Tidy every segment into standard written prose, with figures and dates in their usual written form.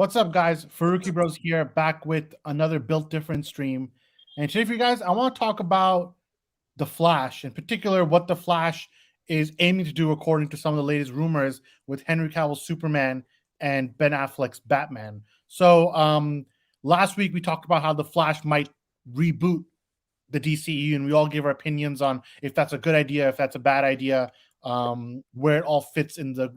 What's up, guys? Farooqi Bros here, back with another Built Different stream. And today, for you guys, I want to talk about the Flash, in particular, what the Flash is aiming to do according to some of the latest rumors with Henry Cavill's Superman and Ben Affleck's Batman. So, last week we talked about how the Flash might reboot the DCEU, and we all gave our opinions on if that's a good idea, if that's a bad idea, where it all fits in the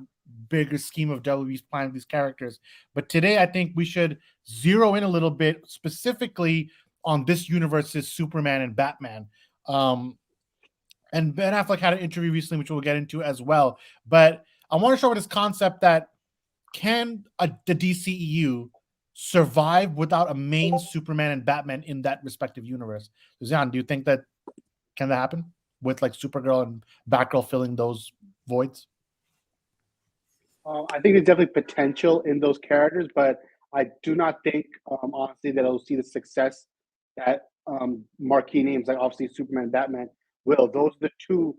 bigger scheme of WB's plan with these characters. But today, I think we should zero in a little bit specifically on this universe's Superman and Batman. Um, and Ben Affleck had an interview recently, which we'll get into as well. But I want to show this concept that the DCEU survive without a main Superman and Batman in that respective universe? Zian, do you think that can that happen with like Supergirl and Batgirl filling those voids? I think there's definitely potential in those characters, but I do not think, honestly, that it'll see the success that marquee names like obviously Superman and Batman will. Those are the two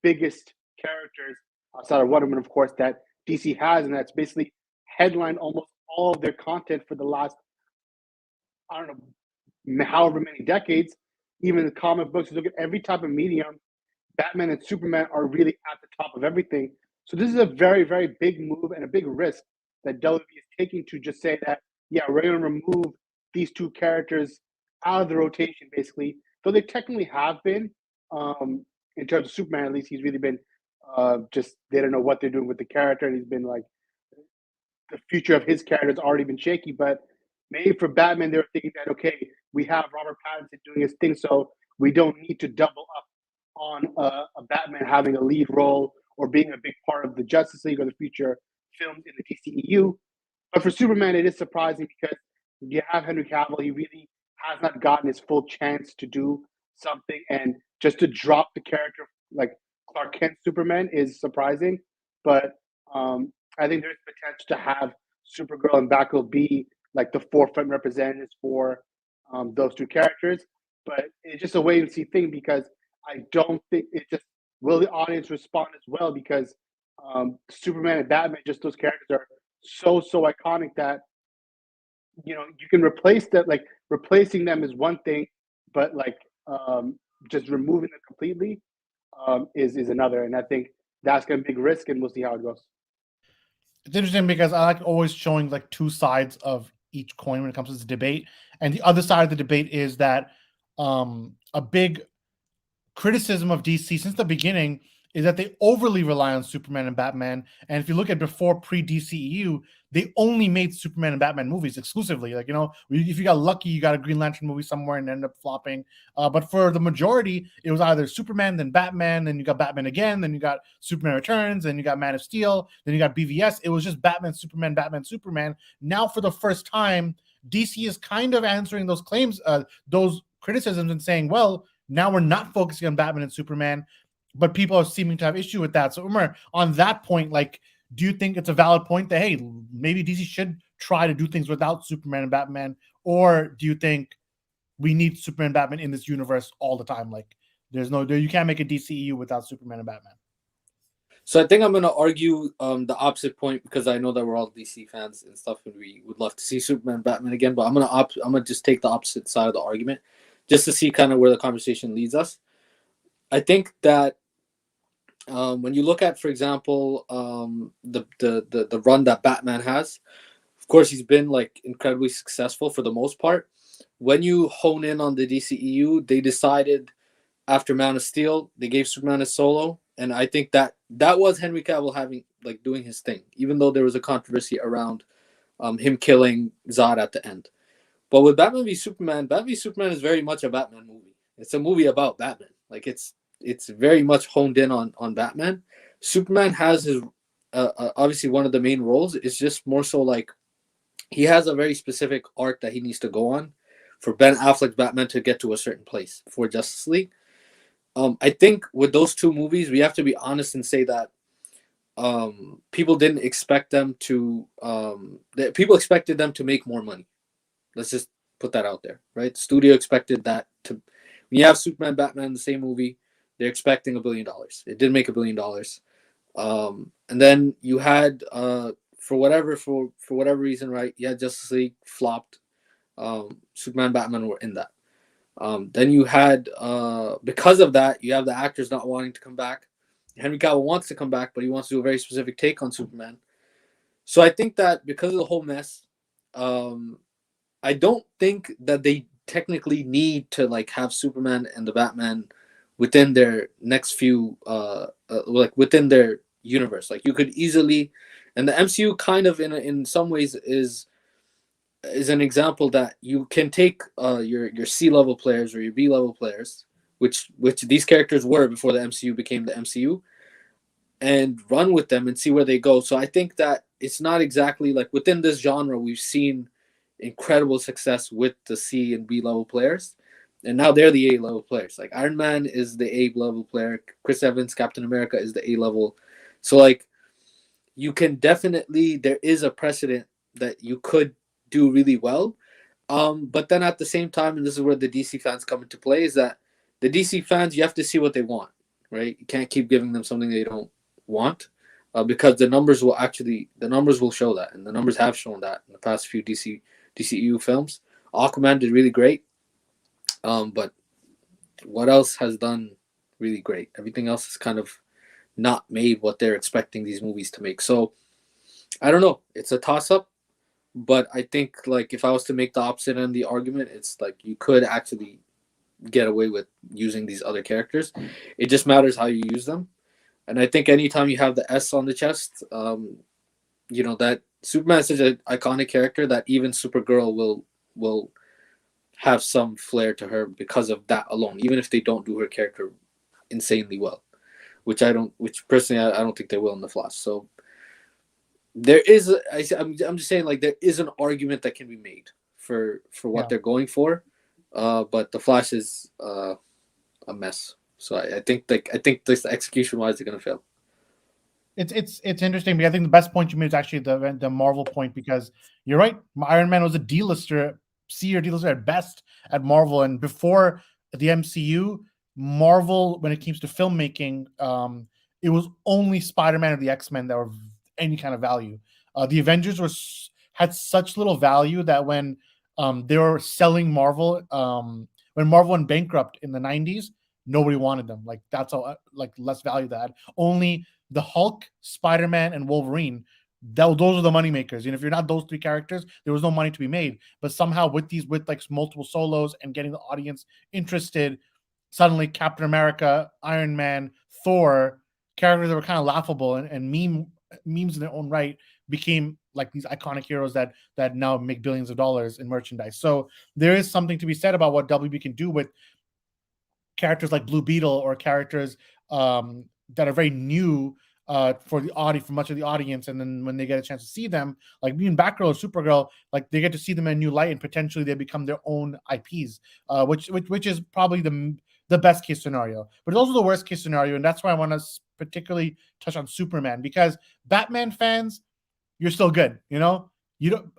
biggest characters outside of Wonder Woman, of course, that DC has, and that's basically headlined almost all of their content for the last, I don't know, however many decades. Even the comic books, you look at every type of medium, Batman and Superman are really at the top of everything. So this is a very, very big move and a big risk that WB is taking to just say that, yeah, we're going to remove these two characters out of the rotation, basically. Though they technically have been, in terms of Superman, at least he's really been just, they don't know what they're doing with the character. And he's been like, the future of his character has already been shaky. But maybe for Batman, they're thinking that, okay, we have Robert Pattinson doing his thing, so we don't need to double up on a Batman having a lead role or being a big part of the Justice League or the future films in the DCEU. But for Superman, it is surprising because you have Henry Cavill. He really has not gotten his full chance to do something. And just to drop the character like Clark Kent Superman is surprising. But I think there's potential to have Supergirl and Batgirl be like the forefront representatives for those two characters. But it's just a wait and see thing because I don't think it just will the audience respond as well because Superman and Batman, just those characters are so iconic that you can replace that. Like replacing them is one thing, but like just removing them completely is another. And I think that's going to be a big risk, and we'll see how it goes. It's interesting because I like always showing like two sides of each coin when it comes to the debate, and the other side of the debate is that a big criticism of DC since the beginning is that they overly rely on Superman and Batman. And if you look at before pre-DCEU, they only made Superman and Batman movies exclusively. Like, if you got lucky, you got a Green Lantern movie somewhere and ended up flopping. But for the majority, it was either Superman, then Batman, then you got Batman again, then you got Superman Returns, then you got Man of Steel, then you got BVS. It was just Batman, Superman, Batman, Superman. Now, for the first time, DC is kind of answering those claims, those criticisms and saying, well, now we're not focusing on Batman and Superman, but people are seeming to have issue with that. So, Umar, on that point, like, do you think it's a valid point that, hey, maybe DC should try to do things without Superman and Batman? Or do you think we need Superman and Batman in this universe all the time? Like, you can't make a DCEU without Superman and Batman. So I think I'm going to argue the opposite point because I know that we're all DC fans and stuff, and we would love to see Superman and Batman again. But I'm gonna just take the opposite side of the argument, just to see kind of where the conversation leads us. I think that when you look at, for example, the run that Batman has, of course, he's been like incredibly successful for the most part. When you hone in on the DCEU, they decided after Man of Steel, they gave Superman a solo, and I think that was Henry Cavill doing his thing, even though there was a controversy around him killing Zod at the end. But with Batman v Superman is very much a Batman movie. It's a movie about Batman. Like it's very much honed in on Batman. Superman has his obviously one of the main roles. It's just more so like he has a very specific arc that he needs to go on for Ben Affleck's Batman to get to a certain place for Justice League. I think with those two movies, we have to be honest and say that people didn't expect them to. People expected them to make more money. Let's just put that out there, right? The studio expected that to. When you have Superman, Batman in the same movie, they're expecting $1 billion. It did make $1 billion. And then you had for whatever reason, right? Yeah, Justice League flopped. Superman, Batman were in that. Then you had because of that, you have the actors not wanting to come back. Henry Cavill wants to come back, but he wants to do a very specific take on Superman. So I think that because of the whole mess, I don't think that they technically need to like have Superman and the Batman within their next few like within their universe. Like you could easily, and the MCU kind of in some ways is an example that you can take your C level players or your B level players, which these characters were before the MCU became the MCU, and run with them and see where they go. So I think that it's not exactly like within this genre we've seen incredible success with the C and B level players, and now they're the A level players. Like Iron Man is the A level player, Chris Evans, Captain America is the A level. So like you can definitely, there is a precedent that you could do really well. But then at the same time, and this is where the DC fans come into play, is that the DC fans, you have to see what they want, right? You can't keep giving them something they don't want, because the numbers will show that, and the numbers have shown that in the past few DCEU films. Aquaman did really great, but what else has done really great? Everything else is kind of not made what they're expecting these movies to make. So I don't know. It's a toss up, but I think like if I was to make the opposite end of the argument, it's like you could actually get away with using these other characters. It just matters how you use them. And I think anytime you have the S on the chest, that Superman is such an iconic character that even Supergirl will have some flair to her because of that alone, even if they don't do her character insanely well, which personally I don't think they will in the Flash. So there is, I'm just saying, like there is an argument that can be made for what they're going for, but the Flash is a mess. So I think this execution wise they're gonna fail. It's interesting because I think the best point you made is actually the Marvel point, because you're right. Iron Man was a D-lister, C or D-lister at best at Marvel, and before the MCU, Marvel, when it comes to filmmaking, it was only Spider-Man or the X-Men that were any kind of value. The Avengers had such little value that when they were selling Marvel, when Marvel went bankrupt in the 90s, nobody wanted them. Like that's all, like less value that only the Hulk, Spider-Man, and Wolverine. Those are the money makers. And if you're not those three characters, there was no money to be made. But somehow with like multiple solos and getting the audience interested, suddenly Captain America, Iron Man, Thor, characters that were kind of laughable and memes in their own right, became like these iconic heroes that now make billions of dollars in merchandise. So there is something to be said about what WB can do with characters like Blue Beetle, or characters that are very new for the audience, for much of the audience, and then when they get a chance to see them, like being Batgirl or Supergirl, like they get to see them in a new light, and potentially they become their own IPs, which is probably the best case scenario. But it's also the worst case scenario, and that's why I want to particularly touch on Superman, because Batman fans, you're still good. You don't.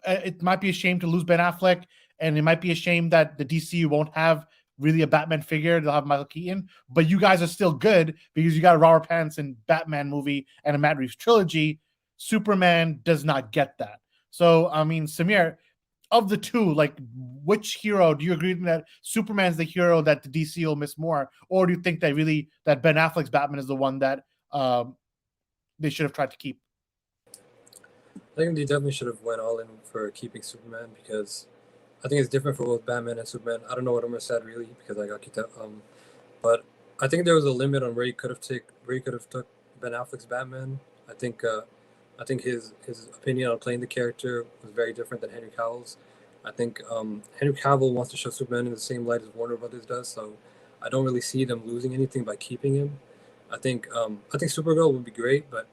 It might be a shame to lose Ben Affleck, and it might be a shame that the DCU won't have really a Batman figure. They'll have Michael Keaton, but you guys are still good because you got a Robert Pattinson Batman movie and a Matt Reeves trilogy. Superman does not get that. So, I mean, Samir, of the two, like, which hero do you agree that Superman's the hero that the DC will miss more, or do you think that Ben Affleck's Batman is the one that they should have tried to keep? I think they definitely should have went all in for keeping Superman, because I think it's different for both Batman and Superman. I don't know what Umar said really, because I got kicked out. But I think there was a limit on where he could have took Ben Affleck's Batman. I think his opinion on playing the character was very different than Henry Cavill's. I think Henry Cavill wants to show Superman in the same light as Warner Brothers does, so I don't really see them losing anything by keeping him. I think Supergirl would be great, but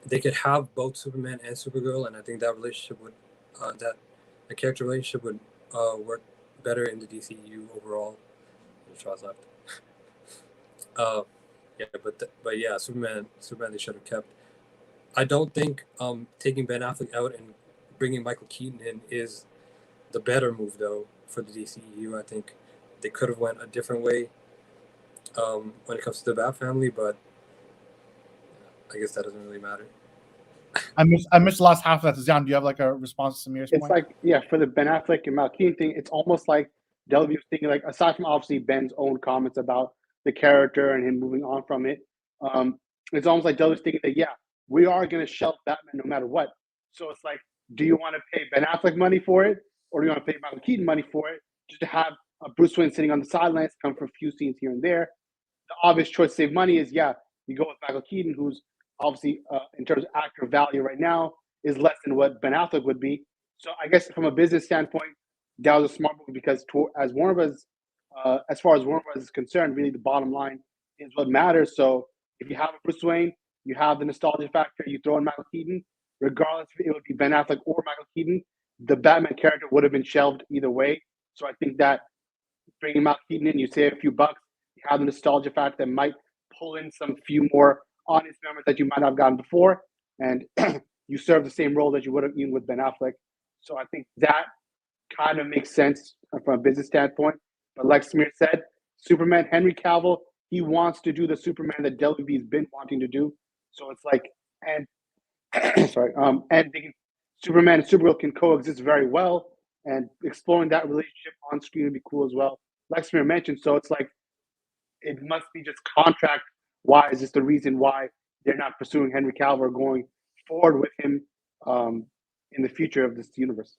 they could have both Superman and Supergirl, and I think that relationship would the character relationship would work better in the DCEU overall. Shaw's left. But yeah, Superman they should have kept. I don't think taking Ben Affleck out and bringing Michael Keaton in is the better move though for the DCEU. I think they could have went a different way when it comes to the Bat family, but I guess that doesn't really matter. I missed the last half of that. Zion, do you have like a response to Samir's It's point? like, yeah, for the Ben Affleck and Mal Keaton thing, it's almost like W was thinking, like, aside from obviously Ben's own comments about the character and him moving on from it, it's almost like W was thinking that, yeah, we are going to shelf Batman no matter what. So it's like, do you want to pay Ben Affleck money for it, or do you want to pay Michael Keaton money for it, just to have Bruce Wayne sitting on the sidelines, come for a few scenes here and there? The obvious choice to save money is, yeah, you go with Michael Keaton, who's obviously, in terms of actor value right now, is less than what Ben Affleck would be. So I guess from a business standpoint, that was a smart move because as Warner Bros, as far as Warner Bros is concerned, really the bottom line is what matters. So if you have a Bruce Wayne, you have the nostalgia factor, you throw in Michael Keaton, regardless if it would be Ben Affleck or Michael Keaton, the Batman character would have been shelved either way. So I think that bringing Michael Keaton in, you save a few bucks, you have the nostalgia factor that might pull in some few more audience members that you might not have gotten before, and you serve the same role that you would have even with Ben Affleck. So I think that kind of makes sense from a business standpoint. But like Samir said, Superman, Henry Cavill, he wants to do the Superman that WB's been wanting to do. So it's like, and and Superman and Supergirl can coexist very well, and exploring that relationship on screen would be cool as well. Like Samir mentioned, so it's like, it must be just contract wise is the reason why they're not pursuing Henry Cavill or going forward with him in the future of this universe.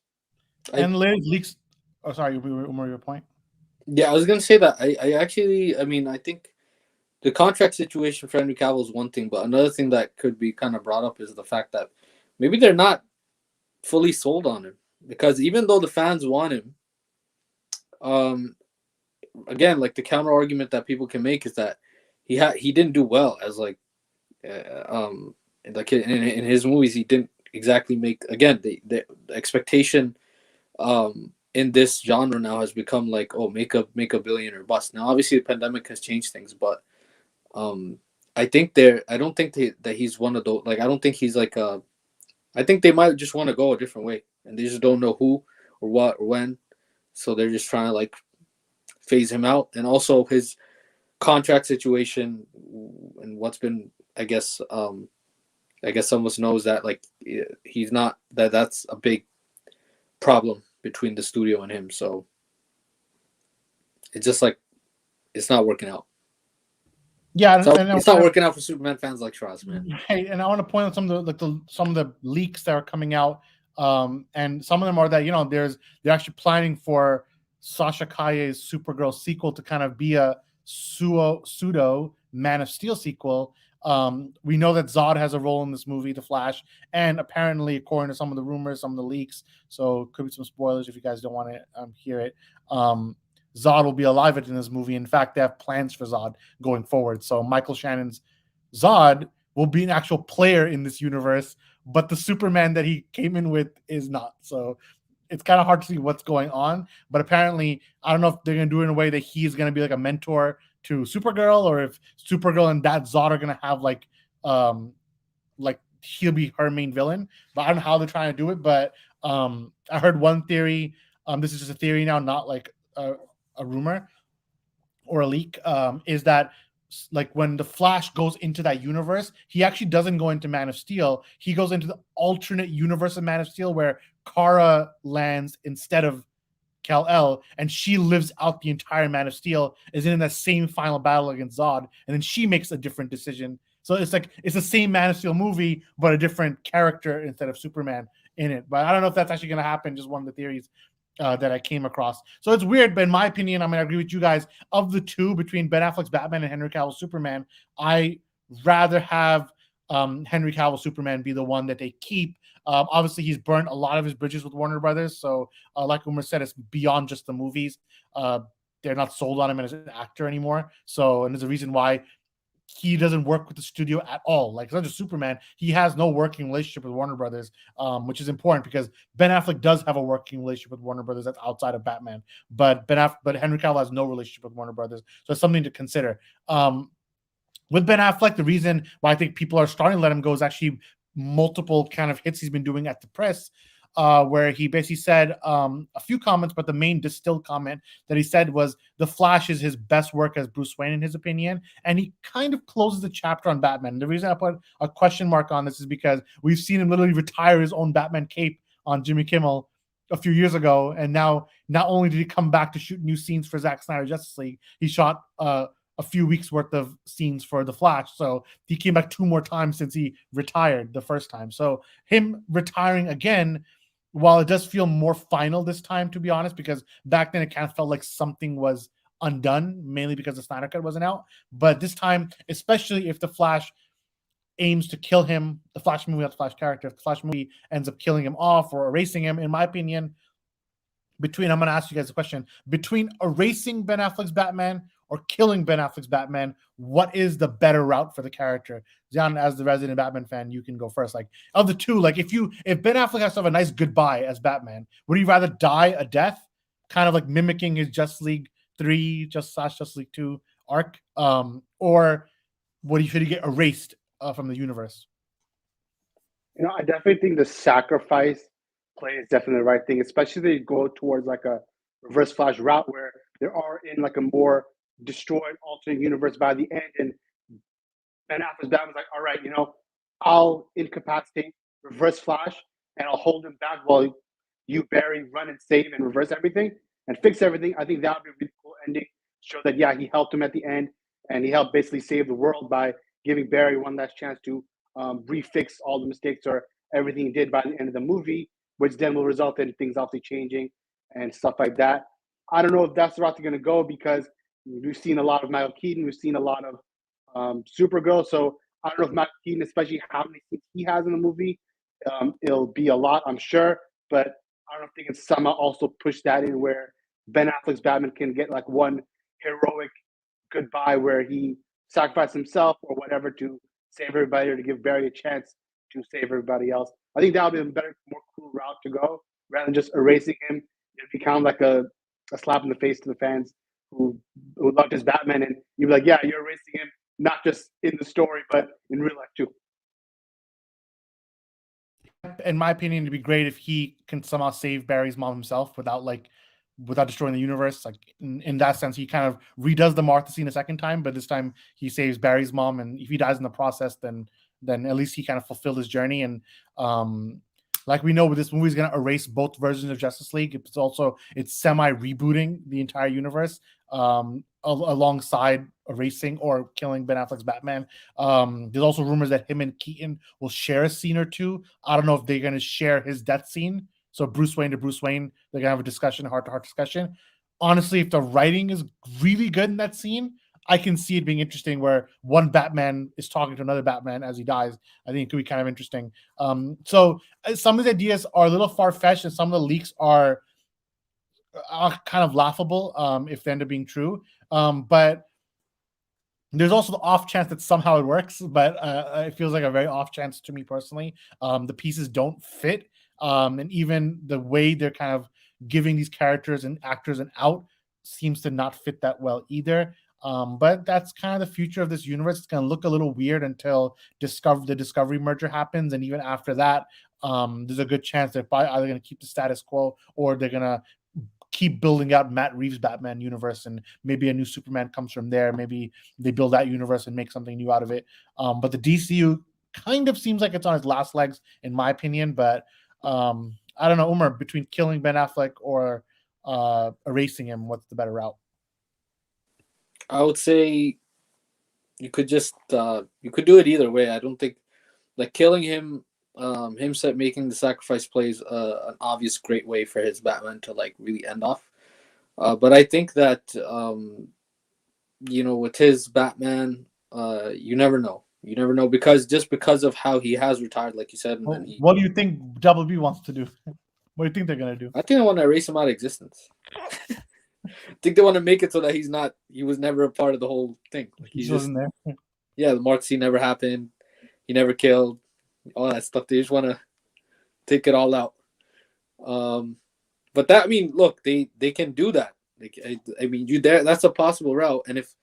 And leaks. Oh, sorry, your point. Yeah, I was gonna say that I mean, I think the contract situation for Henry Cavill is one thing, but another thing that could be kind of brought up is the fact that maybe they're not fully sold on him, because even though the fans want him, again, like the counter argument that people can make is that he didn't do well as like in his movies. He didn't exactly make, again, the expectation in this genre now has become like, oh, make a billion or bust. Now obviously the pandemic has changed things, but I don't think that he's one of those, like, I don't think he's like I think they might just want to go a different way and they just don't know who or what or when, so they're just trying to like phase him out. And also his contract situation and what's been, I guess some of us knows that like he's not, that's a big problem between the studio and him. So it's just like, it's not working out. Yeah, it's not working out for Superman fans like Shraz, man. Hey, and I want to point out some of the leaks that are coming out, and some of them are that, you know, they're actually planning for Sasha Calle's Supergirl sequel to kind of be a pseudo Man of Steel sequel. We know that Zod has a role in this movie, The Flash, and apparently, according to some of the rumors, some of the leaks, so could be some spoilers if you guys don't want to hear it. Zod will be alive in this movie. In fact, they have plans for Zod going forward. So Michael Shannon's Zod will be an actual player in this universe, but the Superman that he came in with is not. So it's kind of hard to see what's going on. But apparently, I don't know if they're going to do it in a way that he's going to be like a mentor to Supergirl, or if Supergirl and that Zod are going to have like he'll be her main villain. But I don't know how they're trying to do it. But I heard one theory. This is just a theory now, not like a rumor or a leak, is that like when the Flash goes into that universe, he actually doesn't go into Man of Steel. He goes into the alternate universe of Man of Steel where Kara lands instead of Kal-El, and she lives out the entire Man of Steel, is in that same final battle against Zod, and then she makes a different decision. So it's like it's the same Man of Steel movie, but a different character instead of Superman in it. But I don't know if that's actually going to happen. Just one of the theories that I came across. So it's weird, but in my opinion, I mean, I agree with you guys. Of the two, between Ben Affleck's Batman and Henry Cavill's Superman, I rather have Henry Cavill Superman be the one that they keep. Obviously, he's burned a lot of his bridges with Warner Brothers. So like Umar said, it's beyond just the movies. They're not sold on him as an actor anymore. So, and there's a reason why he doesn't work with the studio at all. Like, such a Superman, he has no working relationship with Warner Brothers, which is important because Ben Affleck does have a working relationship with Warner Brothers that's outside of Batman. But Henry Cavill has no relationship with Warner Brothers, so it's something to consider. With Ben Affleck, the reason why I think people are starting to let him go is actually multiple kind of hits he's been doing at the press. where he basically said a few comments, but the main distilled comment that he said was the Flash is his best work as Bruce Wayne, in his opinion, and he kind of closes the chapter on Batman. And the reason I put a question mark on this is because we've seen him literally retire his own Batman cape on Jimmy Kimmel a few years ago, and now not only did he come back to shoot new scenes for Zack Snyder Justice League, he shot a few weeks worth of scenes for the Flash. So he came back 2 more times since he retired the first time. So him retiring again, while it does feel more final this time, to be honest, because back then it kind of felt like something was undone, mainly because the Snyder Cut wasn't out. But this time, especially if the Flash aims to kill him, the Flash movie, not the Flash character, if the Flash movie ends up killing him off or erasing him, in my opinion, I'm going to ask you guys a question. Between erasing Ben Affleck's Batman or killing Ben Affleck's Batman, what is the better route for the character? Zion, as the resident Batman fan, you can go first. Like, of the two, like if Ben Affleck has to have a nice goodbye as Batman, would you rather die a death, kind of like mimicking his Justice League 3, Justice League 2 arc, or should he get erased from the universe? I definitely think the sacrifice play is definitely the right thing, especially if they go towards like a reverse Flash route where they are in like a more destroyed alternate universe by the end, and Ben Affleck's Batman's like, all right, I'll incapacitate reverse Flash and I'll hold him back while you, Barry, run and save and reverse everything and fix everything. I think that would be a really cool ending. Show that, yeah, he helped him at the end and he helped basically save the world by giving Barry one last chance to refix all the mistakes or everything he did by the end of the movie, which then will result in things obviously changing and stuff like that. I don't know if that's the route they're going to go because we've seen a lot of Michael Keaton. We've seen a lot of Supergirl. So I don't know if Michael Keaton, especially how many scenes he has in the movie, it'll be a lot, I'm sure. But I don't think it's somehow also push that in where Ben Affleck's Batman can get like one heroic goodbye where he sacrificed himself or whatever to save everybody or to give Barry a chance to save everybody else. I think that would be a better, more cool route to go rather than just erasing him. It'd be kind of like a slap in the face to the fans who loved his Batman, and you'd be like, yeah, you're erasing him, not just in the story, but in real life too. In my opinion, it'd be great if he can somehow save Barry's mom himself without destroying the universe. Like in that sense, he kind of redoes the Martha scene a second time, but this time he saves Barry's mom, and if he dies in the process, then at least he kind of fulfilled his journey. And like we know, with this movie is going to erase both versions of Justice League. It's semi rebooting the entire universe alongside erasing or killing Ben Affleck's Batman. There's also rumors that him and Keaton will share a scene or two. I don't know if they're going to share his death scene. So Bruce Wayne to Bruce Wayne, they're going to have a discussion, heart-to-heart discussion. Honestly, if the writing is really good in that scene, I can see it being interesting where one Batman is talking to another Batman as he dies. I think it could be kind of interesting. So some of the ideas are a little far-fetched, and some of the leaks are kind of laughable if they end up being true. But there's also the off chance that somehow it works, but it feels like a very off chance to me personally. The pieces don't fit, and even the way they're kind of giving these characters and actors an out seems to not fit that well either. But that's kind of the future of this universe. It's going to look a little weird until the Discovery merger happens, and even after that, there's a good chance they're probably either going to keep the status quo or they're going to keep building out Matt Reeves' Batman universe, and maybe a new Superman comes from there. Maybe they build that universe and make something new out of it. But the DCU kind of seems like it's on its last legs, in my opinion. But I don't know, Umar, between killing Ben Affleck or erasing him, what's the better route? I would say you could just you could do it either way. I don't think like killing him, making the sacrifice plays an obvious great way for his Batman to like really end off. But I think that with his Batman, you never know. You never know because of how he has retired, like you said. And what do you think Double B wants to do? What do you think they're gonna do? I think they want to erase him out of existence. I think they want to make it so that he was never a part of the whole thing. Like he wasn't there. Yeah, the Mark scene never happened. He never killed. All that stuff. They just want to take it all out. But that, I mean, look, they can do that. Like, I mean, that's a possible route. And if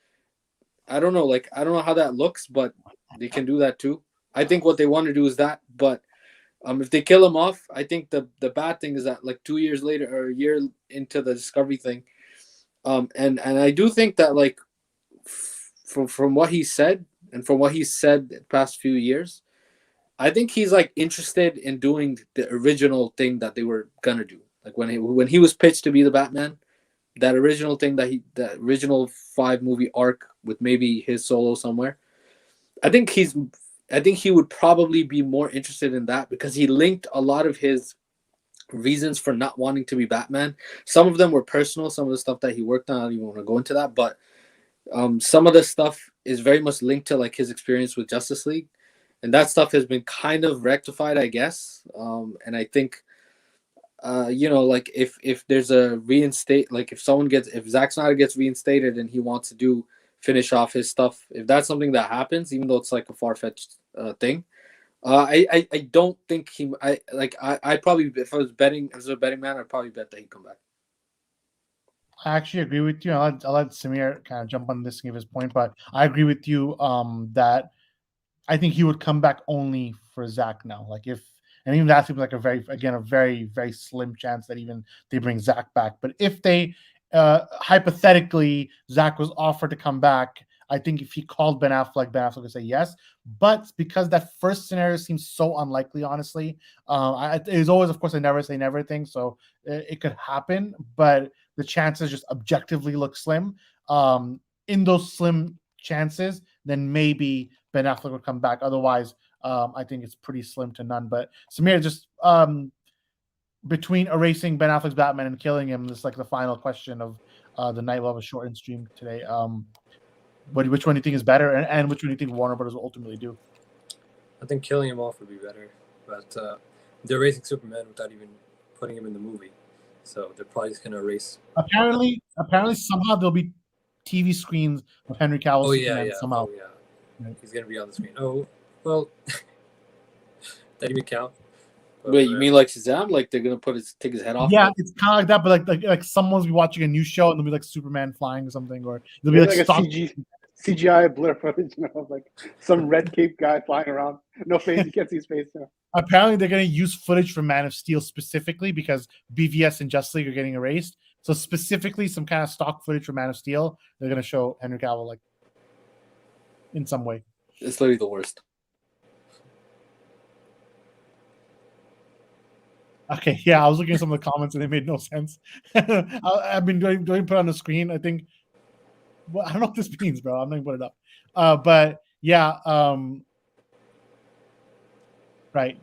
I don't know how that looks, but they can do that too. I think what they want to do is that. But If they kill him off, I think the bad thing is that like 2 years later or a year into the Discovery thing, and I do think that like from what he said and from what he said the past few years, I think he's like interested in doing the original thing that they were gonna do. Like when he was pitched to be the Batman, that original thing that original 5 movie arc with maybe his solo somewhere. I think he would probably be more interested in that because he linked a lot of his reasons for not wanting to be Batman. Some of them were personal, some of the stuff that he worked on, I don't even want to go into that, but some of the stuff is very much linked to like his experience with Justice League, and that stuff has been kind of rectified, I guess. And I think like if there's a reinstate, like if Zack Snyder gets reinstated and he wants to finish off his stuff, if that's something that happens, even though it's like a far-fetched thing, I don't think I probably, if I was betting as a betting man, I'd probably bet that he'd come back. I actually agree with you. I'll let Samir kind of jump on this and give his point, but I agree with you that I think he would come back only for Zach now. Like and even that seems like a very, very slim chance that even they bring Zach back. But if they hypothetically Zach was offered to come back, I think if he called Ben Affleck would say yes. But because that first scenario seems so unlikely, honestly, it is always, of course, a never say never thing. So it could happen, but the chances just objectively look slim. In those slim chances, then maybe Ben Affleck would come back. Otherwise, I think it's pretty slim to none. But Samir, just between erasing Ben Affleck's Batman and killing him, this is like the final question of the night. We'll have a shortened stream today. Which one do you think is better, and which one do you think Warner Brothers will ultimately do? I think killing him off would be better, but they're erasing Superman without even putting him in the movie, so they're probably just gonna erase. Apparently, somehow there'll be TV screens of Henry Cavill. Superman somehow. Oh yeah, he's gonna be on the screen. Oh well, that even count? But wait, you mean like Shazam? Like they're gonna take his head off? Yeah, it's kind of like that, but like someone's be watching a new show and there'll be like Superman flying or something, or there'll be like a CGI blur footage, like some red cape guy flying around, no face, you can't see his face. Apparently, they're going to use footage from Man of Steel specifically because BVS and Justice League are getting erased. So specifically, some kind of stock footage from Man of Steel, they're going to show Henry Cavill like in some way. It's literally the worst. Okay, yeah, I was looking at some of the comments and they made no sense. I've been doing put on the screen. I think, well, I don't know what this means, bro. I'm not gonna put it up. But yeah, right.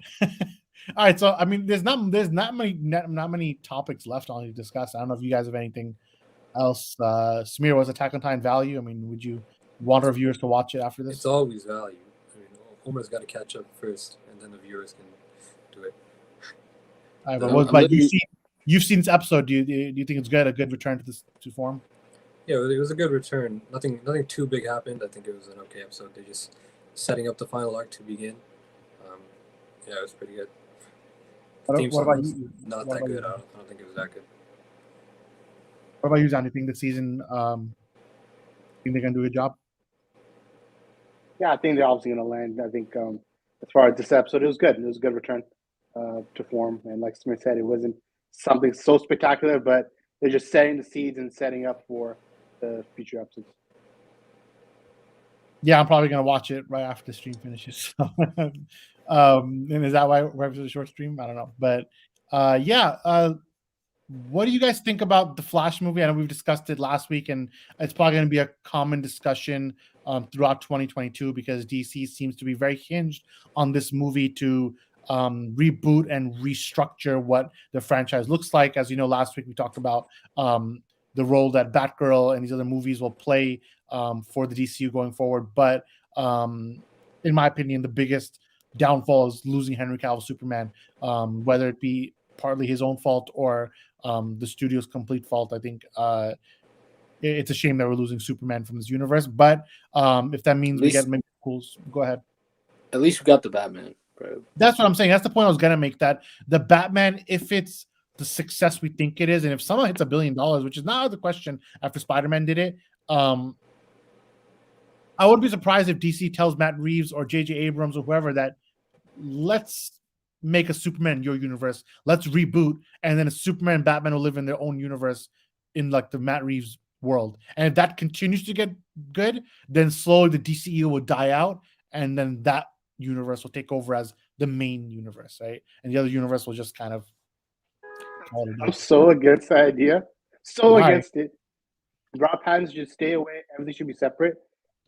All right. So I mean, there's not many topics left on to discuss. I don't know if you guys have anything else. Samir, was Attack on Titan value? I mean, would you want our viewers to watch it after this? It's always value. I mean, Homer's got to catch up first, and then the viewers can do it. All right, but you've seen this episode. Do you think it's good? A good return to form? Yeah, it was a good return. Nothing too big happened. I think it was an okay episode. They're just setting up the final arc to begin. Yeah, it was pretty good. The theme song was not that good. I don't think it was that good. What about you, Zan? Do you think the season? Think they're gonna do a good job? Yeah, I think they're obviously gonna land. I think as far as this episode, it was good. It was a good return to form, and like Smith said, it wasn't something so spectacular, but they're just setting the seeds and setting up for the future episodes. Yeah, I'm probably gonna watch it right after the stream finishes. And is that why we're having a short stream? I don't know, but what do you guys think about the Flash movie? I know we've discussed it last week, and it's probably going to be a common discussion throughout 2022 because DC seems to be very hinged on this movie to reboot and restructure what the franchise looks like. As you know, last week we talked about the role that Batgirl and these other movies will play for the DCU going forward. But in my opinion, the biggest downfall is losing Henry Cavill Superman, whether it be partly his own fault or the studio's complete fault. I think it's a shame that we're losing Superman from this universe. But if that means we get maybe pools, go ahead. At least we got the Batman. Bro. That's what I'm saying. That's the point I was gonna make. That the Batman, if it's the success we think it is, and if someone hits $1 billion, which is not out of the question after Spider-Man did it, I would be surprised if DC tells Matt Reeves or J.J. Abrams or whoever that let's make a Superman in your universe. Let's reboot, and then a Superman and Batman will live in their own universe in like the Matt Reeves world. And if that continues to get good, then slowly the DCEU will die out, and then that universe will take over as the main universe, right? And the other universe will just kind of. I'm so against the idea. So Why? against it. Rob Pattinson should stay away. Everything should be separate.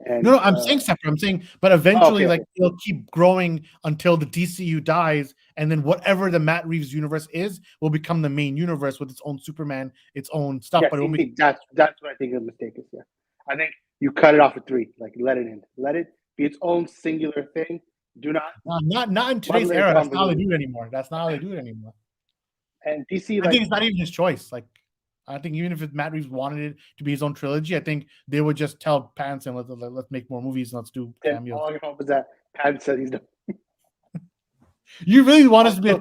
And No, I'm saying separate. I'm saying, but eventually, okay. like it'll keep growing until the DCU dies, and then whatever the Matt Reeves universe is will become the main universe with its own Superman, its own stuff. Yeah, but it'll be that's what I think the mistake is. Yeah, I think you cut it off at 3. Like let it in. Let it be its own singular thing. Do not. not in today's Butler era. That's not how they convoluted. do it anymore. That's not how they do it anymore. And DC, I like think it's not even his choice. Like, I think even if Matt Reeves wanted it to be his own trilogy, I think they would just tell Pattinson, let's make more movies and let's do then cameos. all I hope is that Pattinson said he's done. You really want us to be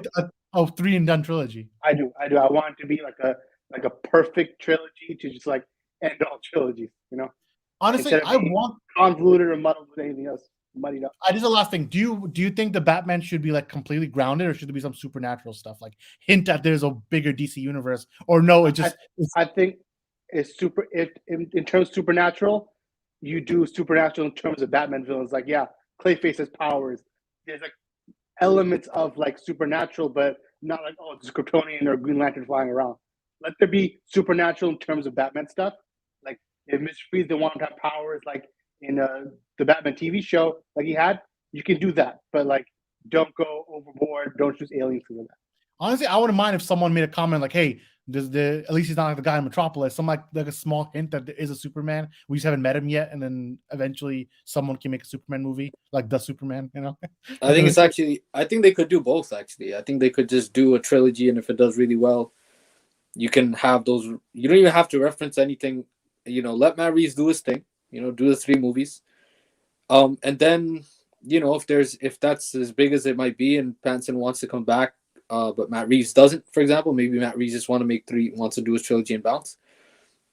a 3 and done trilogy? I do. I want it to be like a perfect trilogy to just like end all trilogies. You know, Honestly, instead of I being want. convoluted or muddled with anything else, muddied up. This is the last thing. Do you think the Batman should be like completely grounded, or should there be some supernatural stuff? Like hint that there's a bigger DC universe, or no? It's I think it's super. If in terms of supernatural, you do supernatural in terms of Batman villains. Like Clayface has powers. There's like elements of like supernatural, but not like it's Kryptonian or Green Lantern flying around. Let there be supernatural in terms of Batman stuff. Like if Mr. Freeze didn't want to have powers, like in the Batman TV show, like he had, you can do that. But like, don't go overboard. Don't choose aliens for that. Honestly, I wouldn't mind if someone made a comment like, "Hey, at least he's not like the guy in Metropolis." Some like a small hint that there is a Superman. We just haven't met him yet, and then eventually someone can make a Superman movie, like the Superman. You know, I think it's actually. I think they could do both. Actually, I think they could just do a trilogy, and if it does really well, you can have those. You don't even have to reference anything. Let Matt Reeves do his thing. Do the 3 movies, and then if that's as big as it might be, and Pattinson wants to come back. But Matt Reeves doesn't, for example. Maybe Matt Reeves just wants to do his trilogy and bounce.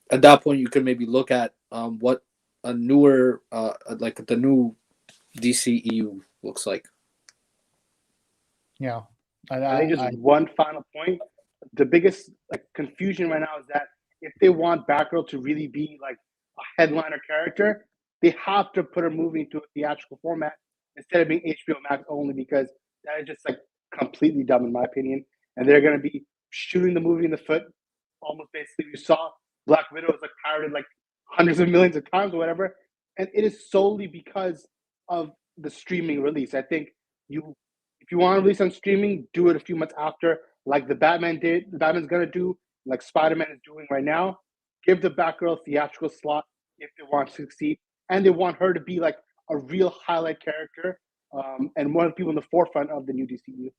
At that point, you could maybe look at what a newer, like the new DCEU looks like. Yeah. I think just one final point. The biggest confusion right now is that if they want Batgirl to really be like a headliner character, they have to put a movie into a theatrical format instead of being HBO Max only, because that is just completely dumb in my opinion. And they're going to be shooting the movie in the foot almost basically. You saw Black Widow was pirated hundreds of millions of times or whatever, and it is solely because of the streaming release. I think if you want to release on streaming, do it a few months after, like the Batman did. The Batman's going to do, like Spider-Man is doing right now. Give the Batgirl a theatrical slot if they want to succeed, and they want her to be a real highlight character, and one of the people in the forefront of the new DCU.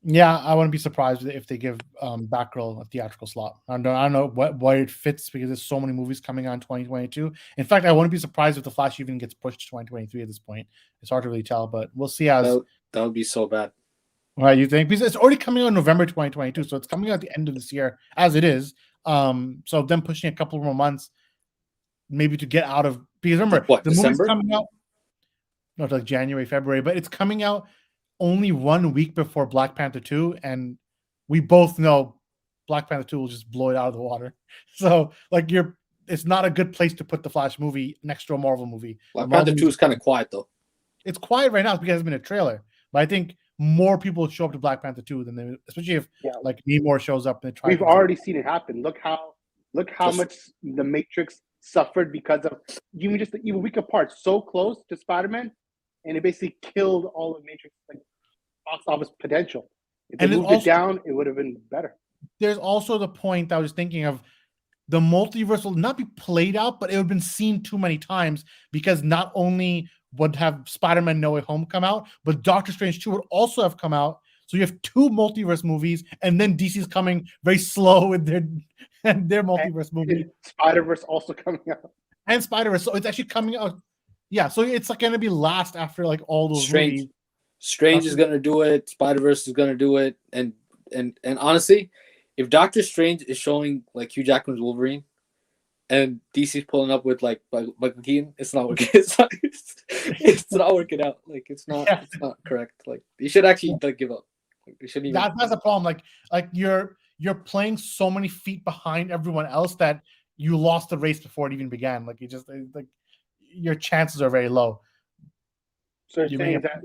Yeah, I wouldn't be surprised if they give Batgirl a theatrical slot. I don't know why it fits, because there's so many movies coming out in 2022. In fact, I wouldn't be surprised if The Flash even gets pushed to 2023 at this point. It's hard to really tell, but we'll see. That would be so bad. Right, you think? Because it's already coming out in November 2022, so it's coming out at the end of this year, as it is. So them pushing a couple more months, maybe to get out of, because remember the movie's coming out. No, it's January, February, but it's coming out only 1 week before Black Panther 2, and we both know Black Panther 2 will just blow it out of the water. So it's not a good place to put the Flash movie next to a Marvel movie. Black Panther 2 is kind of quiet though. It's quiet right now because it's been a trailer, but I think more people show up to Black Panther 2 than they, especially if Namor shows up and they try. We've already seen it happen. Look how much the Matrix suffered because of even week apart, so close to Spider-Man, and it basically killed all of Matrix box office potential. If they moved it down, it would have been better. There's also the point I was thinking of. The multiverse will not be played out, but it would have been seen too many times, because not only would have Spider-Man No Way Home come out, but Doctor Strange 2 would also have come out. So you have 2 multiverse movies, and then DC's coming very slow with their multiverse movie. Spider-Verse also coming out. And Spider-Verse. So it's actually coming out. Yeah, so it's going to be last after all those movies. Strange is going to do it. Spider-Verse is going to do it. And honestly, if Doctor Strange is showing Hugh Jackman's Wolverine, and DC's pulling up with Michael Keaton, it's not working. It's not working out. It's not correct. You should actually give up. Like, they shouldn't even. That's the problem. Like you're playing so many feet behind everyone else that you lost the race before it even began. Like like your chances are very low. So you're saying that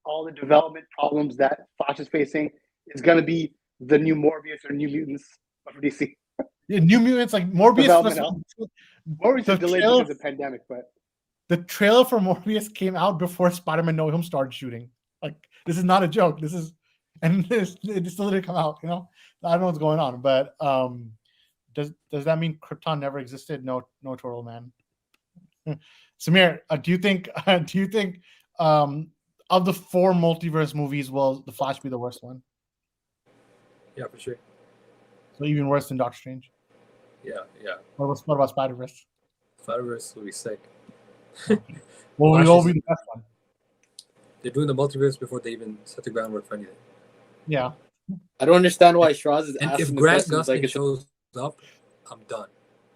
all the development problems that Flash is facing is going to be the new Morbius or New Mutants of DC. Yeah, New Mutants, like Morbius. Morbius is delayed because of the pandemic, but the trailer for Morbius came out before Spider-Man No Way Home started shooting. Like, this is not a joke. It still didn't come out. You know, I don't know what's going on, but does that mean Krypton never existed? No, Turtle Man. Samir, do you think of the 4 multiverse movies, will The Flash be the worst one? Yeah, for sure. So even worse than Doctor Strange? Yeah. What about Spider-Verse? Spider-Verse will be sick. Well, we will be the best one. They're doing the multiverse before they even set the groundwork for anything. Yeah. I don't understand why Shraz is And asking if the Grant questions Gustin like shows up, I'm done.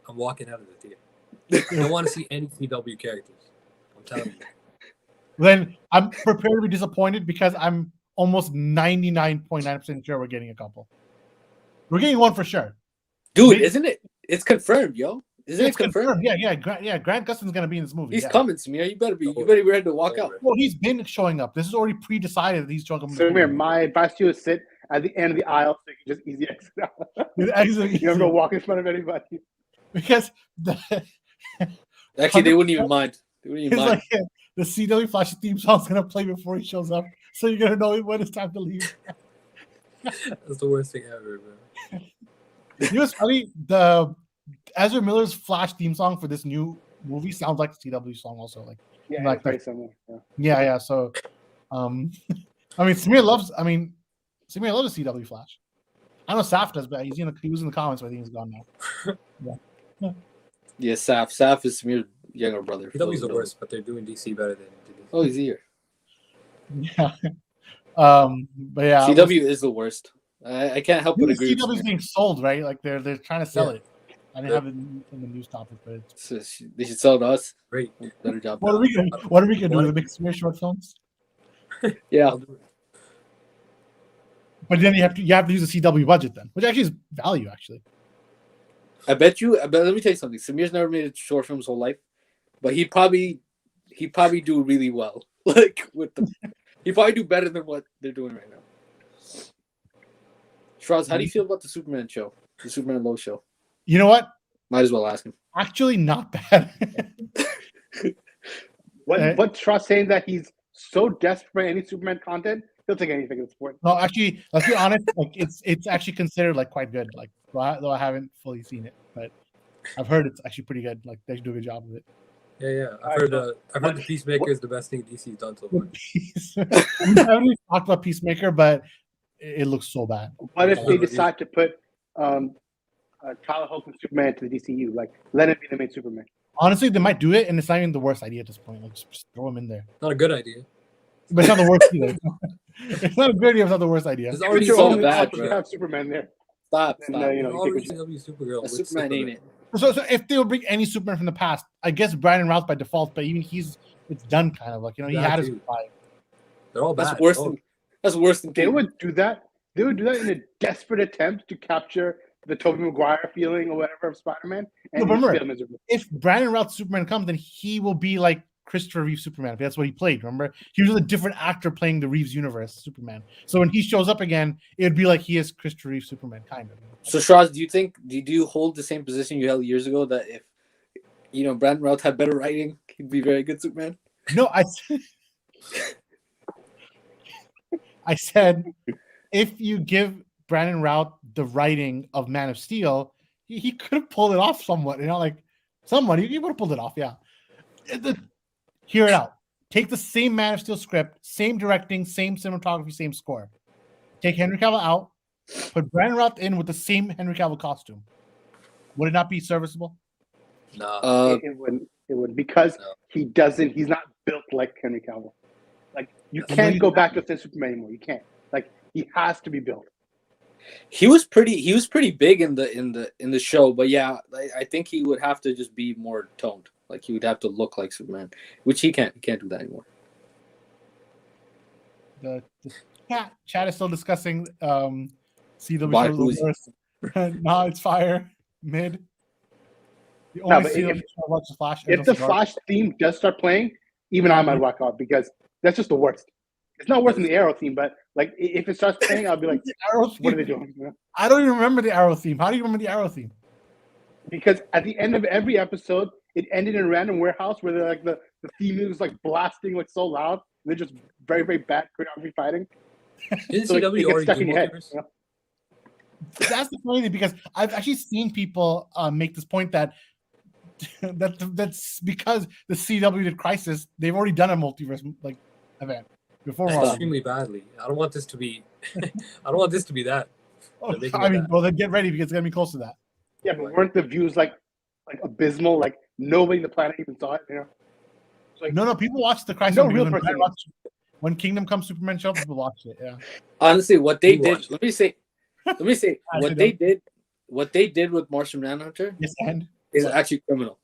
I'm walking out of the theater. I don't want to see any CW characters. I'm telling you. Then I'm prepared to be disappointed because I'm almost 99.9% sure we're getting a couple. We're getting one for sure. dude, Maybe, isn't it? It's confirmed, yo. Isn't it confirmed? Yeah. Grant Gustin's gonna be in this movie. He's coming, Samir. You better be ready to walk out. Well, he's been showing up. This is already pre-decided that he's showing up. Samir, my advice to you is sit at the end of the aisle so you can just easy exit out. You don't have to walk in front of anybody. Because Actually, they wouldn't even mind. They wouldn't even mind. Like, yeah, the CW Flash theme song's gonna play before he shows up, so you're gonna know when it's time to leave. That's the worst thing ever, bro. You know what's funny? The Ezra Miller's Flash theme song for this new movie sounds like a CW song, also. Like, Yeah, like very similar. Yeah. So, I mean, Samir loves a CW Flash. I know Saf does, but he was in the comments, but I think he's gone now. Yeah, Saf is Samir's younger brother. CW's the worst, but they're doing DC better than DC. Oh, he's here. Yeah. But yeah, CW is the worst. I can't help but agree. CW is being sold, right? Like they're trying to sell it. I didn't have it in the news topic, but They should sell it to us. Great. Better job. What are we gonna do? Make Samir short films? Yeah. But then you have to use the CW budget then, which actually is value actually. I bet let me tell you something. Samir's never made a short film his whole life, but he'd probably do really well. Like he'd probably do better than what they're doing right now. Shraz, how do you feel about the Superman show? The Superman Low show? You know what? Might as well ask him. Actually, not bad. What Trust saying that he's so desperate for any Superman content, he'll take anything at this point. No, actually, let's be honest. Like it's actually considered like quite good. Like though I haven't fully seen it, but I've heard it's actually pretty good. Like they do a good job of it. Yeah. I've heard the Peacemaker is the best thing DC's done so far. I haven't really talked about Peacemaker, but it looks so bad. What if they decide to put Tyler Holt and Superman to the DCU? Like, let him be the main Superman. Honestly, they might do it, and it's not even the worst idea at this point. Like, just throw him in there. Not a good idea. But it's not the worst either. It's not a good idea. It's not the worst idea. It's already so bad, bro. You have Superman there. Stop. And, already CW Supergirl. That's Superman, ain't it? So if they would bring any Superman from the past, I guess Brandon Routh by default, but even it's done kind of like, he had his vibe. They're all bad. That's worse than They would do that. They would do that in a desperate attempt to capture the Tobey Maguire feeling or whatever of Spider-Man. And remember, if Brandon Routh's Superman comes, then he will be like Christopher Reeves Superman. That's what he played. Remember, he was a different actor playing the Reeves universe Superman. So when he shows up again, it would be like he is Christopher Reeves Superman, kind of. So Shraz, do you hold the same position you held years ago that if Brandon Routh had better writing, he'd be very good Superman? No, I said if you give Brandon Routh the writing of Man of Steel, he could have pulled it off somewhat. Like someone he would have pulled it off. Yeah. Hear it out. Take the same Man of Steel script, same directing, same cinematography, same score. Take Henry Cavill out. Put Brandon Routh in with the same Henry Cavill costume. Would it not be serviceable? No. It wouldn't because he's not built like Henry Cavill. Like you can't go back to the Superman anymore. You can't. Like he has to be built. He was pretty big in the show, but yeah, I think he would have to just be more toned. Like he would have to look like Superman, which he can't. He can't do that anymore. Chat is still discussing CW Why, shows who is the worst. Nah, it's fire. Mid. The No, only but CW if- show I watch is Flash. If the Flash theme does start playing, even I might walk out because that's just the worst. It's not worse than the Arrow theme, but like if it starts playing, I'll be like, The Arrow what are they theme. doing? You know? I don't even remember the Arrow theme. How do you remember the Arrow theme? Because at the end of every episode, it ended in a random warehouse where they're like the theme music was like blasting like so loud. And they're just very, very bad choreography fighting. Didn't So like, CW it gets already stuck do in your head. Multiverse? You know? That's the funny thing, because I've actually seen people make this point that that's because the CW did Crisis. They've already done a multiverse like event before. Extremely badly. I don't want this to be. I don't want this to be that. Oh, They're making I it mean, that. well, then get ready because it's gonna be close to that. Yeah, but weren't the views like abysmal? Like nobody on the planet even saw it. You know? It's like, No, people watch the Crisis. No one real because person. when Kingdom Come Superman show up, people watch it. Yeah. Honestly, what they You did. watched Let me say I what they did. What they did with Martian Manhunter Yes, and is actually criminal.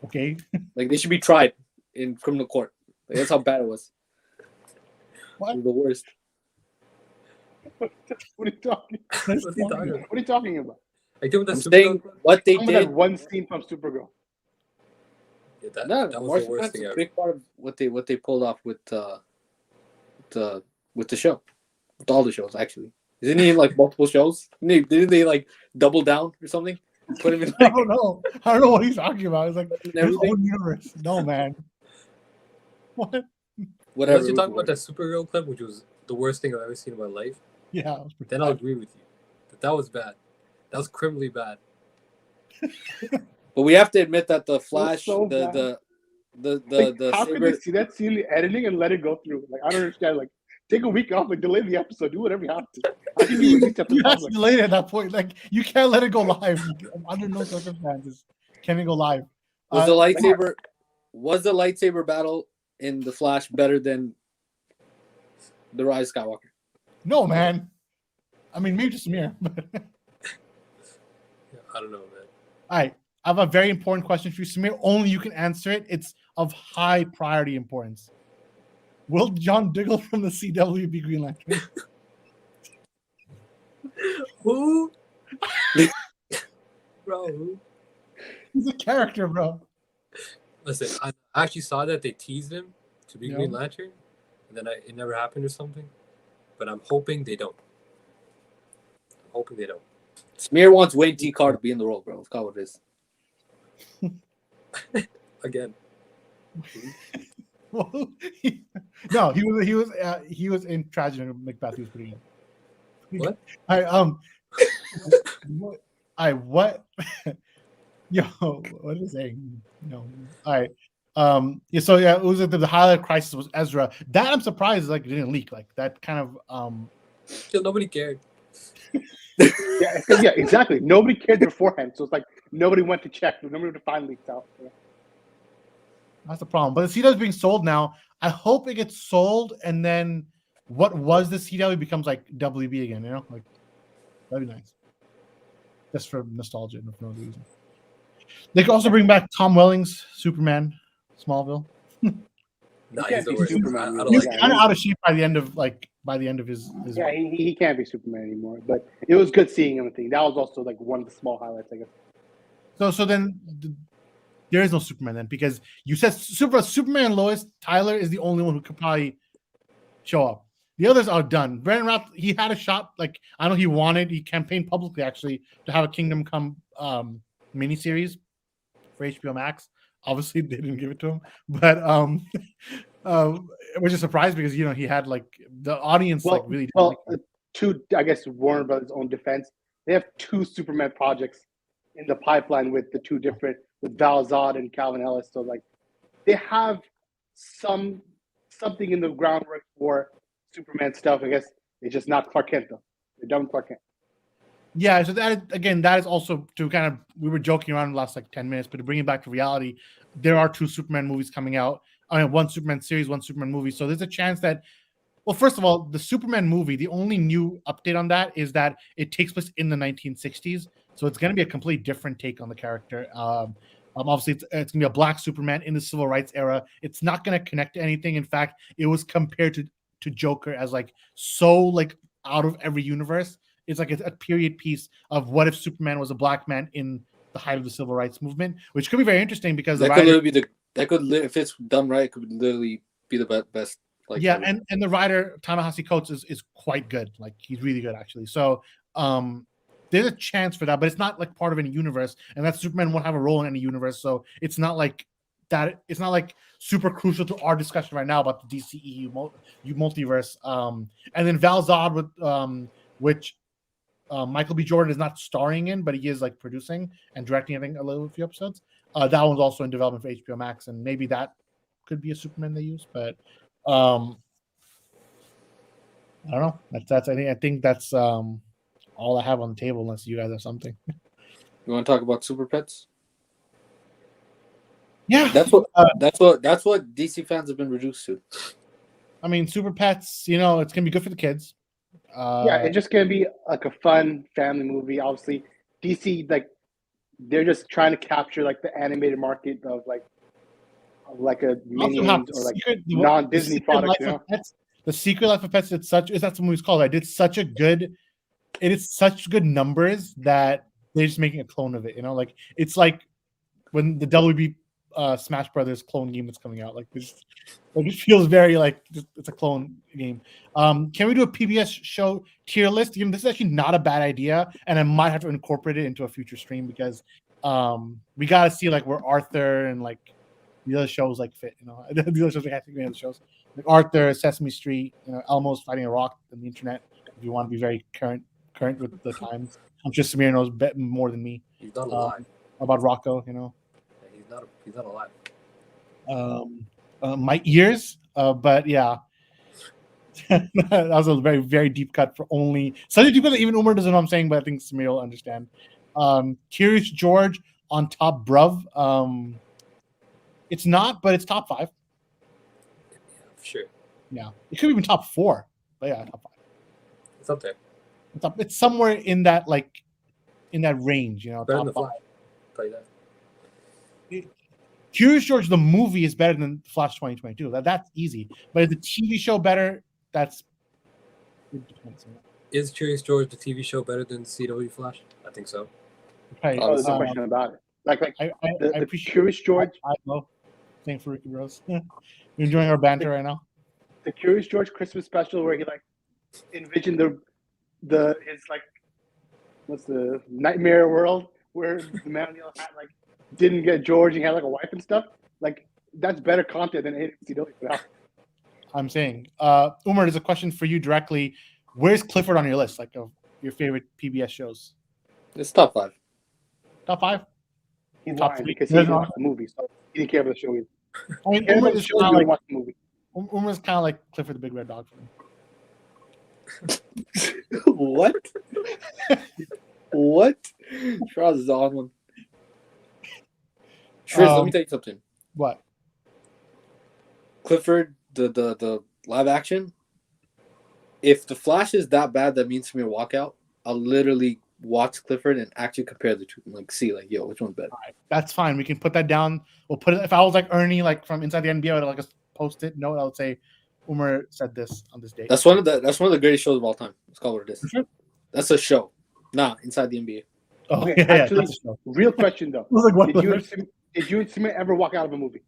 okay. Like they should be tried in criminal court. Like, that's how bad it was. What? It was the worst. what are you talking? What's he talking about? What are you talking about? Like doing that I'm Supergirl saying clip? what they Talking about did. that one scene from Supergirl. Yeah, No, that was Martian the worst Manhunter's thing a ever. big part of what they pulled off with the show, with all the shows actually. Isn't he in like multiple shows? Didn't they like double down or something? Put him in I like don't know. I don't know what he's talking about. It's like his everything. own universe. No, man. What? Whatever. Unless you're it talking was about that Supergirl clip, which was the worst thing I've ever seen in my life, Yeah. It was pretty then I'll bad. agree with you. That was bad. That was criminally bad. But we have to admit that the Flash, so bad. the How could Saber, they see that scene in the editing and let it go through? Like I don't understand. Like take a week off, like delay the episode, do whatever you have to. How can you release that to You the have to public? delay it at that point. Like you can't let it go live. Under no circumstances can it go live. was the lightsaber battle in the Flash better than the Rise of Skywalker? No, man. I mean, maybe just Samir. But Yeah, I don't know, man. all right, I have a very important question for you, Samir. Only you can answer it. It's of high priority importance. Will John Diggle from the CW be Green Lantern? Who? Bro, who? He's a character, bro. Listen, I actually saw that they teased him to be Yeah. Green Lantern, and then it never happened or something. But I'm hoping they don't. I'm hoping they don't. Smear wants Wayne T. Carr to be in the role, bro. Let's call it what it is. Again. Well, no, he was in Tragedy of Macbeth. He was pretty good. What? What? Yo, what is he saying? No. All right. Yeah. So yeah, it was like the highlight of Crisis was Ezra. That I'm surprised like it didn't leak. Like that kind of Still, nobody cared. Yeah, exactly. Nobody cared beforehand, so it's like nobody went to check. Nobody went to find leaks out. Yeah. That's the problem. But the CW is being sold now. I hope it gets sold, and then what was the CW becomes like WB again. You know, like that'd be nice. Just for nostalgia, and for no reason. They could also bring back Tom Welling's Superman, Smallville. Nah, can't he's the be worst. Superman. I don't He's like Yeah, kind of he- out of shape by the end of his Yeah, he can't be Superman anymore. But it was good seeing him. I think that was also like one of the small highlights. I guess. So then there is no Superman then, because you said Superman Lois Tyler is the only one who could probably show up. The others are done. Brandon Routh, he had a shot. Like I know he campaigned publicly actually to have a Kingdom Come miniseries for HBO Max. Obviously, they didn't give it to him, but which is surprised because he had like the audience like really. Well, to I guess Warner Brothers' own defense, they have 2 Superman projects in the pipeline with the 2 different with Val Zod and Calvin Ellis. So like they have something in the groundwork for Superman stuff. I guess it's just not Clark Kent though. They're done with Clark Kent. Yeah, so that is also to kind of, we were joking around in the last like 10 minutes, but to bring it back to reality, there are 2 Superman movies coming out. I mean, 1 Superman series, 1 Superman movie. So there's a chance that, well, first of all, the Superman movie, the only new update on that is that it takes place in the 1960s. So it's going to be a completely different take on the character. Obviously, it's going to be a black Superman in the civil rights era. It's not going to connect to anything. In fact, it was compared to to Joker as like so like out of every universe. It's like a period piece of what if Superman was a black man in the height of the civil rights movement, which could be very interesting because That could literally be if it's done right, it could literally be the best. Like yeah, and the writer Ta-Nehisi Coates is quite good. Like he's really good actually. So there's a chance for that, but it's not like part of any universe, and that Superman won't have a role in any universe. So it's not like that. It's not like super crucial to our discussion right now about the DCEU multiverse. And then Val Zod with which Michael B. Jordan is not starring in, but he is like producing and directing, I think, a few episodes. That one's also in development for HBO Max, and maybe that could be a Superman they use, but I don't know. That's I think that's all I have on the table, unless you guys have something. You want to talk about super pets? Yeah, that's what DC fans have been reduced to. I mean, super pets. You know, it's gonna be good for the kids. Yeah, it's just gonna be like a fun family movie. Obviously, DC they're just trying to capture like the animated market of like a Minions or like non-Disney product. You know? The Secret Life of Pets did such. Is that the movie's called? I did such a good. It is such good numbers that they're just making a clone of it. You know, like it's like when the WB Smash Brothers clone game that's coming out. Like it feels very like it's a clone game. Can we do a PBS show tier list? You know, this is actually not a bad idea, and I might have to incorporate it into a future stream because we got to see like where Arthur and like the other shows like fit. You know, the other shows have to be other shows like Arthur, Sesame Street, you know, Elmo's fighting a rock on the internet. If you want to be very current with the times, I'm sure Samir knows more than me. He's not alive. About Rocco, you know. He's not alive. My ears, but yeah. That was a very, very deep cut for only such a deep cut that even Umar doesn't know what I'm saying, but I think Samir will understand. Curious George on top bruv. It's not, but it's top 5. Yeah, sure. Yeah. It could be even top 4. But yeah, top 5. It's up there. It's somewhere in that range, you know. Better top than the 5. Flash. I'll tell you that. Curious George, the movie is better than Flash 2022. That's easy. But is the TV show better? That's it depends. Is Curious George the TV show better than CW Flash? I think so. Okay, there's no question about it. I appreciate Curious George. I love thank Farooqi Bros. You're enjoying our banter right now. The Curious George Christmas special where he like envisioned his like what's the nightmare world where the man had like didn't get George and he had like a wife and stuff. Like that's better content than anything CW put out. I'm saying, Umar, there's a question for you directly. Where's Clifford on your list? Like of your favorite PBS shows? It's top 5. Top 5? He's Top lying 3. because he didn't watch the movie, so he didn't care about the show either. I mean, Umar is kind of like watch the movie. Umar's kind of like Clifford the Big Red Dog for me. What? What? Shraz is on one. Shriz, let me tell you something. What? Clifford, the live action. If the Flash is that bad, that means to me a walkout. I'll literally watch Clifford and actually compare the two, and like see like, yo, which one's better. Right, that's fine. We can put that down. We'll put it. If I was like Ernie, like from Inside the NBA, I would like a post-it note. I would say, Umar said this on this date. That's one of the greatest shows of all time. Let's call it this. Sure. That's a show. Inside the NBA. Oh, Okay, yeah, actually, real question though. Like, did you and Simon ever walk out of a movie?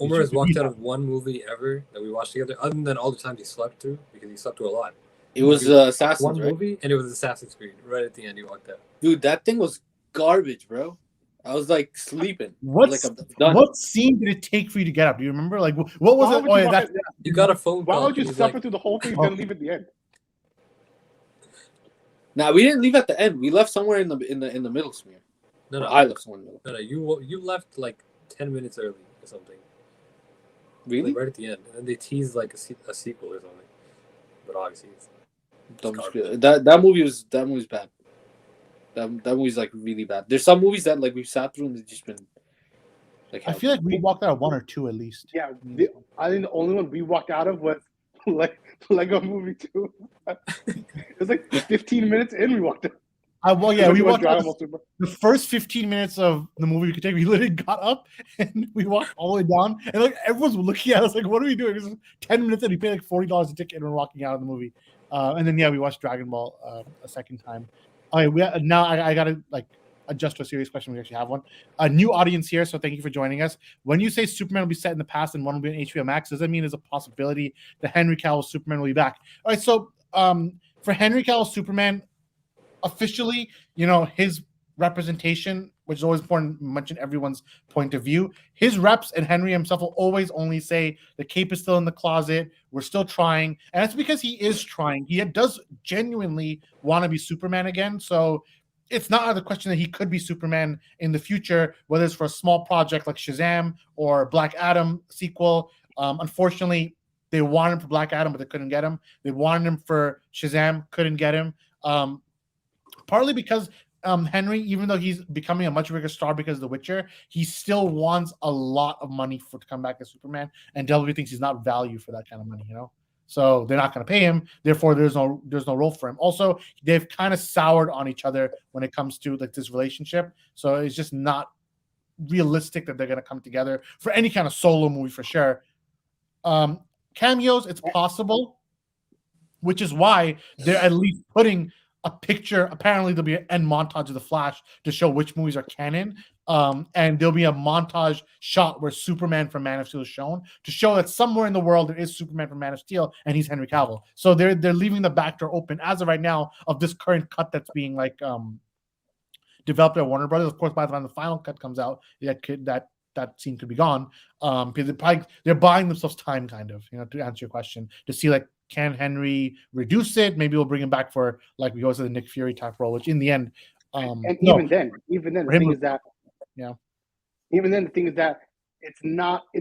Umar has walked out of one movie ever that we watched together, other than all the times he slept through, because he slept through a lot. It was Assassins, one right? movie, and it was Assassin's Creed. Right at the end, he walked out. Dude, that thing was garbage, bro. I was like sleeping. What scene did it take for you to get up? Do you remember? Like, what was it? Oh, yeah, you got a phone call. Why would you suffer through the whole thing and then leave at the end? Nah, we didn't leave at the end. We left somewhere in the middle, Smear. No, I left somewhere in the middle. No, you left like 10 minutes early or something. Really? Like right at the end, and then they teased like a sequel or something. But obviously, that movie's bad. That movie's like really bad. There's some movies that like we've sat through and they've just been like. I feel like we walked out of 1 or 2 at least. Yeah, I think the only one we walked out of was like Lego Movie 2. It was like 15 minutes in we walked out. Well, yeah, we watched Dragon Ball Super. the first 15 minutes of the movie we could take. We literally got up and we walked all the way down, and like everyone's looking at us like, "What are we doing?" It was 10 minutes, and we paid like $40 a ticket, and we're walking out of the movie. And then we watched Dragon Ball a second time. Okay, now I gotta like adjust to a serious question. We actually have one. A new audience here, so thank you for joining us. When you say Superman will be set in the past and one will be on HBO Max, does that mean there's a possibility that Henry Cavill Superman will be back? All right, so for Henry Cavill Superman, officially, his representation, which is always important to mention everyone's point of view, his reps and Henry himself will always only say the cape is still in the closet, we're still trying, and that's because he is trying. He does genuinely want to be Superman again, so it's not out of the question that he could be Superman in the future, whether it's for a small project like Shazam or Black Adam sequel. Unfortunately, they wanted him for Black Adam, but they couldn't get him. They wanted him for Shazam, couldn't get him. Partly because Henry, even though he's becoming a much bigger star because of The Witcher, he still wants a lot of money to come back as Superman, and W thinks he's not value for that kind of money, So they're not going to pay him. Therefore, there's no role for him. Also, they've kind of soured on each other when it comes to like this relationship. So it's just not realistic that they're going to come together for any kind of solo movie for sure. Cameos, it's possible, which is why they're at least putting a picture. Apparently, there'll be an end montage of the Flash to show which movies are canon. And there'll be a montage shot where Superman from Man of Steel is shown to show that somewhere in the world there is Superman from Man of Steel and he's Henry Cavill. So they're leaving the back door open as of right now of this current cut that's being like developed by Warner Brothers. Of course, by the time the final cut comes out, that scene could be gone. Because they're buying themselves time, kind of, to answer your question, to see like, can Henry reduce it? Maybe we'll bring him back for like we go to the Nick Fury type role, which in the end, even then, the thing is that, yeah. Even then, the thing is that it's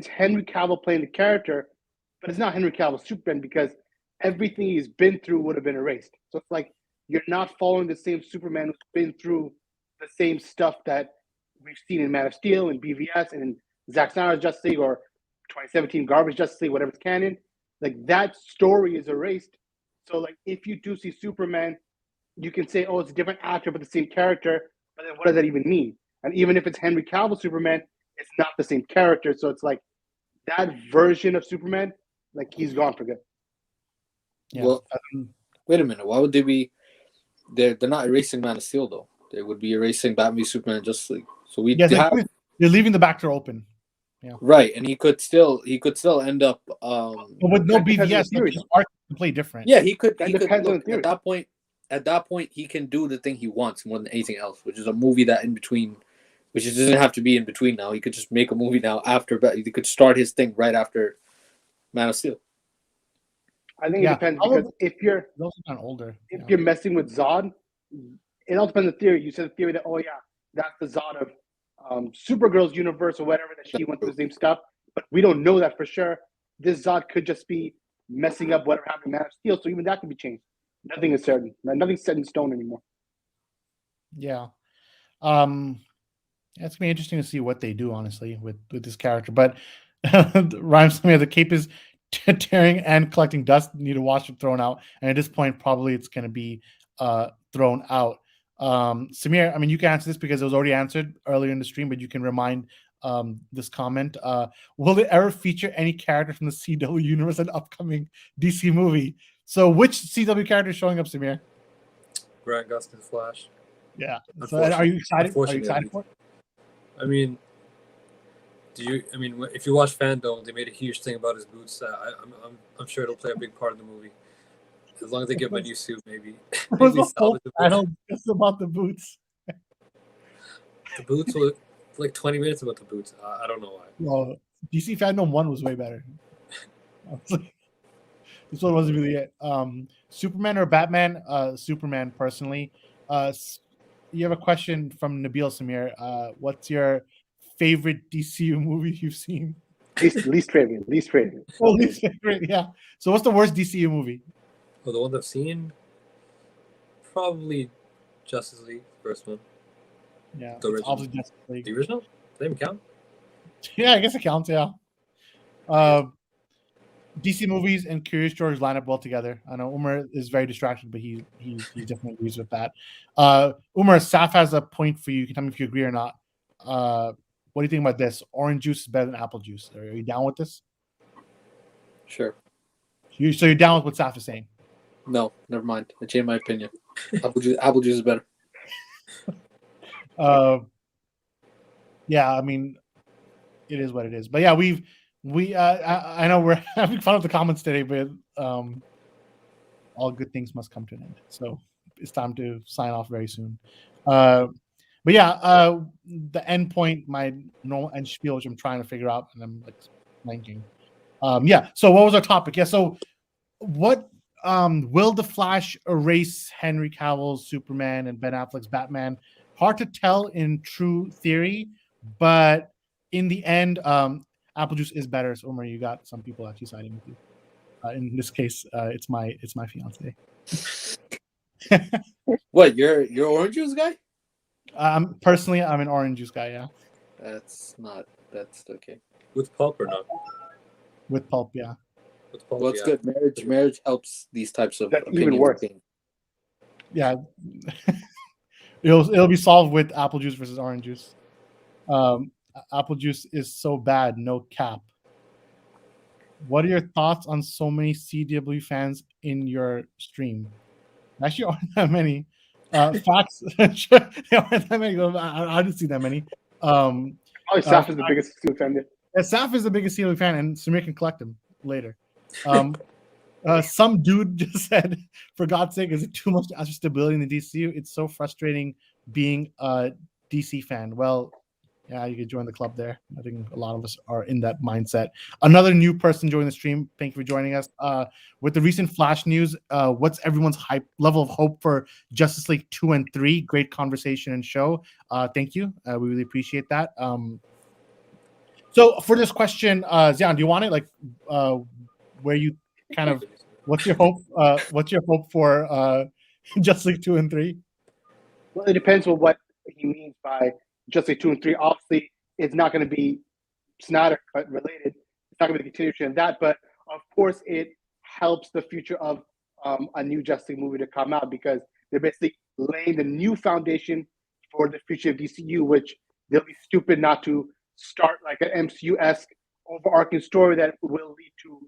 Henry Cavill playing the character, but it's not Henry Cavill Superman because everything he's been through would have been erased. So it's like you're not following the same Superman who's been through the same stuff that we've seen in Man of Steel and BVS and in Zack Snyder's Justice League or 2017 garbage Justice League, whatever's canon. Like that story is erased. So like if you do see Superman, you can say, oh, it's a different actor but the same character. But then what does that even mean? And even if it's Henry Cavill Superman, it's not the same character. So it's like that version of Superman, like he's gone for good. Yeah. Well, wait a minute. Why would they be? They're not erasing Man of Steel though. They would be erasing Batman, Superman, and Justice League. So they're leaving the back door open. Yeah. Right, and he could still end up. But with no BVS, his art can play different. Yeah, he could. At that point, he can do the thing he wants more than anything else, which is a movie that in between, which doesn't have to be in between now. He could just make a movie now after. He could start his thing right after Man of Steel. I think it depends because if you're older, you're messing with Zod, it all depends on the theory. You said the theory that that's the Zod of Supergirl's universe or whatever, that she went through the same stuff, but we don't know that for sure. This Zod could just be messing up whatever happened in Man of Steel, so even that can be changed. Nothing is certain. Nothing's set in stone anymore. Yeah. It's gonna be interesting to see what they do, honestly, with this character. But Rhymes to me, the cape is tearing and collecting dust. Need to watch it thrown out. And at this point, probably it's gonna be thrown out. Samir, I mean, you can answer this because it was already answered earlier in the stream, but you can remind this comment. Will it ever feature any character from the CW universe in an upcoming DC movie? So which CW character is showing up, Samir? Grant Gustin's Flash. Yeah. So, are you excited? Are you excited for it? I mean, if you watch Fandom, they made a huge thing about his boots. I'm sure it'll play a big part of the movie. As long as they give him a new suit, maybe. I don't just about the boots. The boots were like 20 minutes about the boots. I don't know why. Well, DC Fandom 1 was way better. This one wasn't really it. Superman or Batman? Superman, personally. You have a question from Nabil Samir. What's your favorite DCU movie you've seen? Least favorite. Oh, least favorite, yeah. So what's the worst DCU movie? Oh, the one I've seen? Probably Justice League, first one. Yeah, the original. Justice League. The original? Does that even count? Yeah, I guess it counts, yeah. DC movies and Curious George line up well together. I know Umar is very distracted, but he definitely agrees with that. Umar, Saf has a point for you. You can tell me if you agree or not. What do you think about this? Orange juice is better than apple juice. Are you down with this? Sure. So you're down with what Saf is saying? No, never mind. I changed my opinion. Apple juice is better. Yeah, I mean, it is what it is. But yeah, I know we're having fun with the comments today, but all good things must come to an end. So it's time to sign off very soon. But yeah, the end point, my normal end spiel, which I'm trying to figure out, and I'm like blanking. Yeah. So what was our topic? Yeah. So what will the Flash erase Henry Cavill's Superman and Ben Affleck's Batman? Hard to tell in true theory, but in the end, apple juice is better. So Omar, you got some people actually siding with you. In this case, it's my fiance. What? You're orange juice guy? Personally, I'm an orange juice guy. Yeah, That's okay. With pulp or not? with pulp. Yeah. With pulp, Well, it's yeah. good. Marriage helps these types of That's opinions. even worse. Yeah. it'll be solved with apple juice versus orange juice. Apple juice is so bad, no cap. What are your thoughts on so many CW fans in your stream? Actually, aren't that many. Facts. There aren't that many. I didn't see that many. Probably Saf is the biggest Steel fan. Yeah, Saf is the biggest CW fan, and Samir can collect him later. Some dude just said, "For God's sake, is it too much to ask for stability in the DCU? It's so frustrating being a DC fan." Well, yeah, you could join the club there. I think a lot of us are in that mindset. Another new person joined the stream. Thank you for joining us. With the recent Flash news, what's everyone's level of hope for Justice League 2 and 3? Great conversation and show. Thank you. We really appreciate that. So for this question, Zion, do you want it like where you kind of what's your hope? What's your hope for Justice League 2 and 3? Well, it depends on what he means by Justice League 2 and 3. Obviously, it's not going to be Snyder cut related. It's not going to be a continuation of that. But of course, it helps the future of a new Justice League movie to come out because they're basically laying the new foundation for the future of DCU, which they'll be stupid not to start like an MCU-esque overarching story that will lead to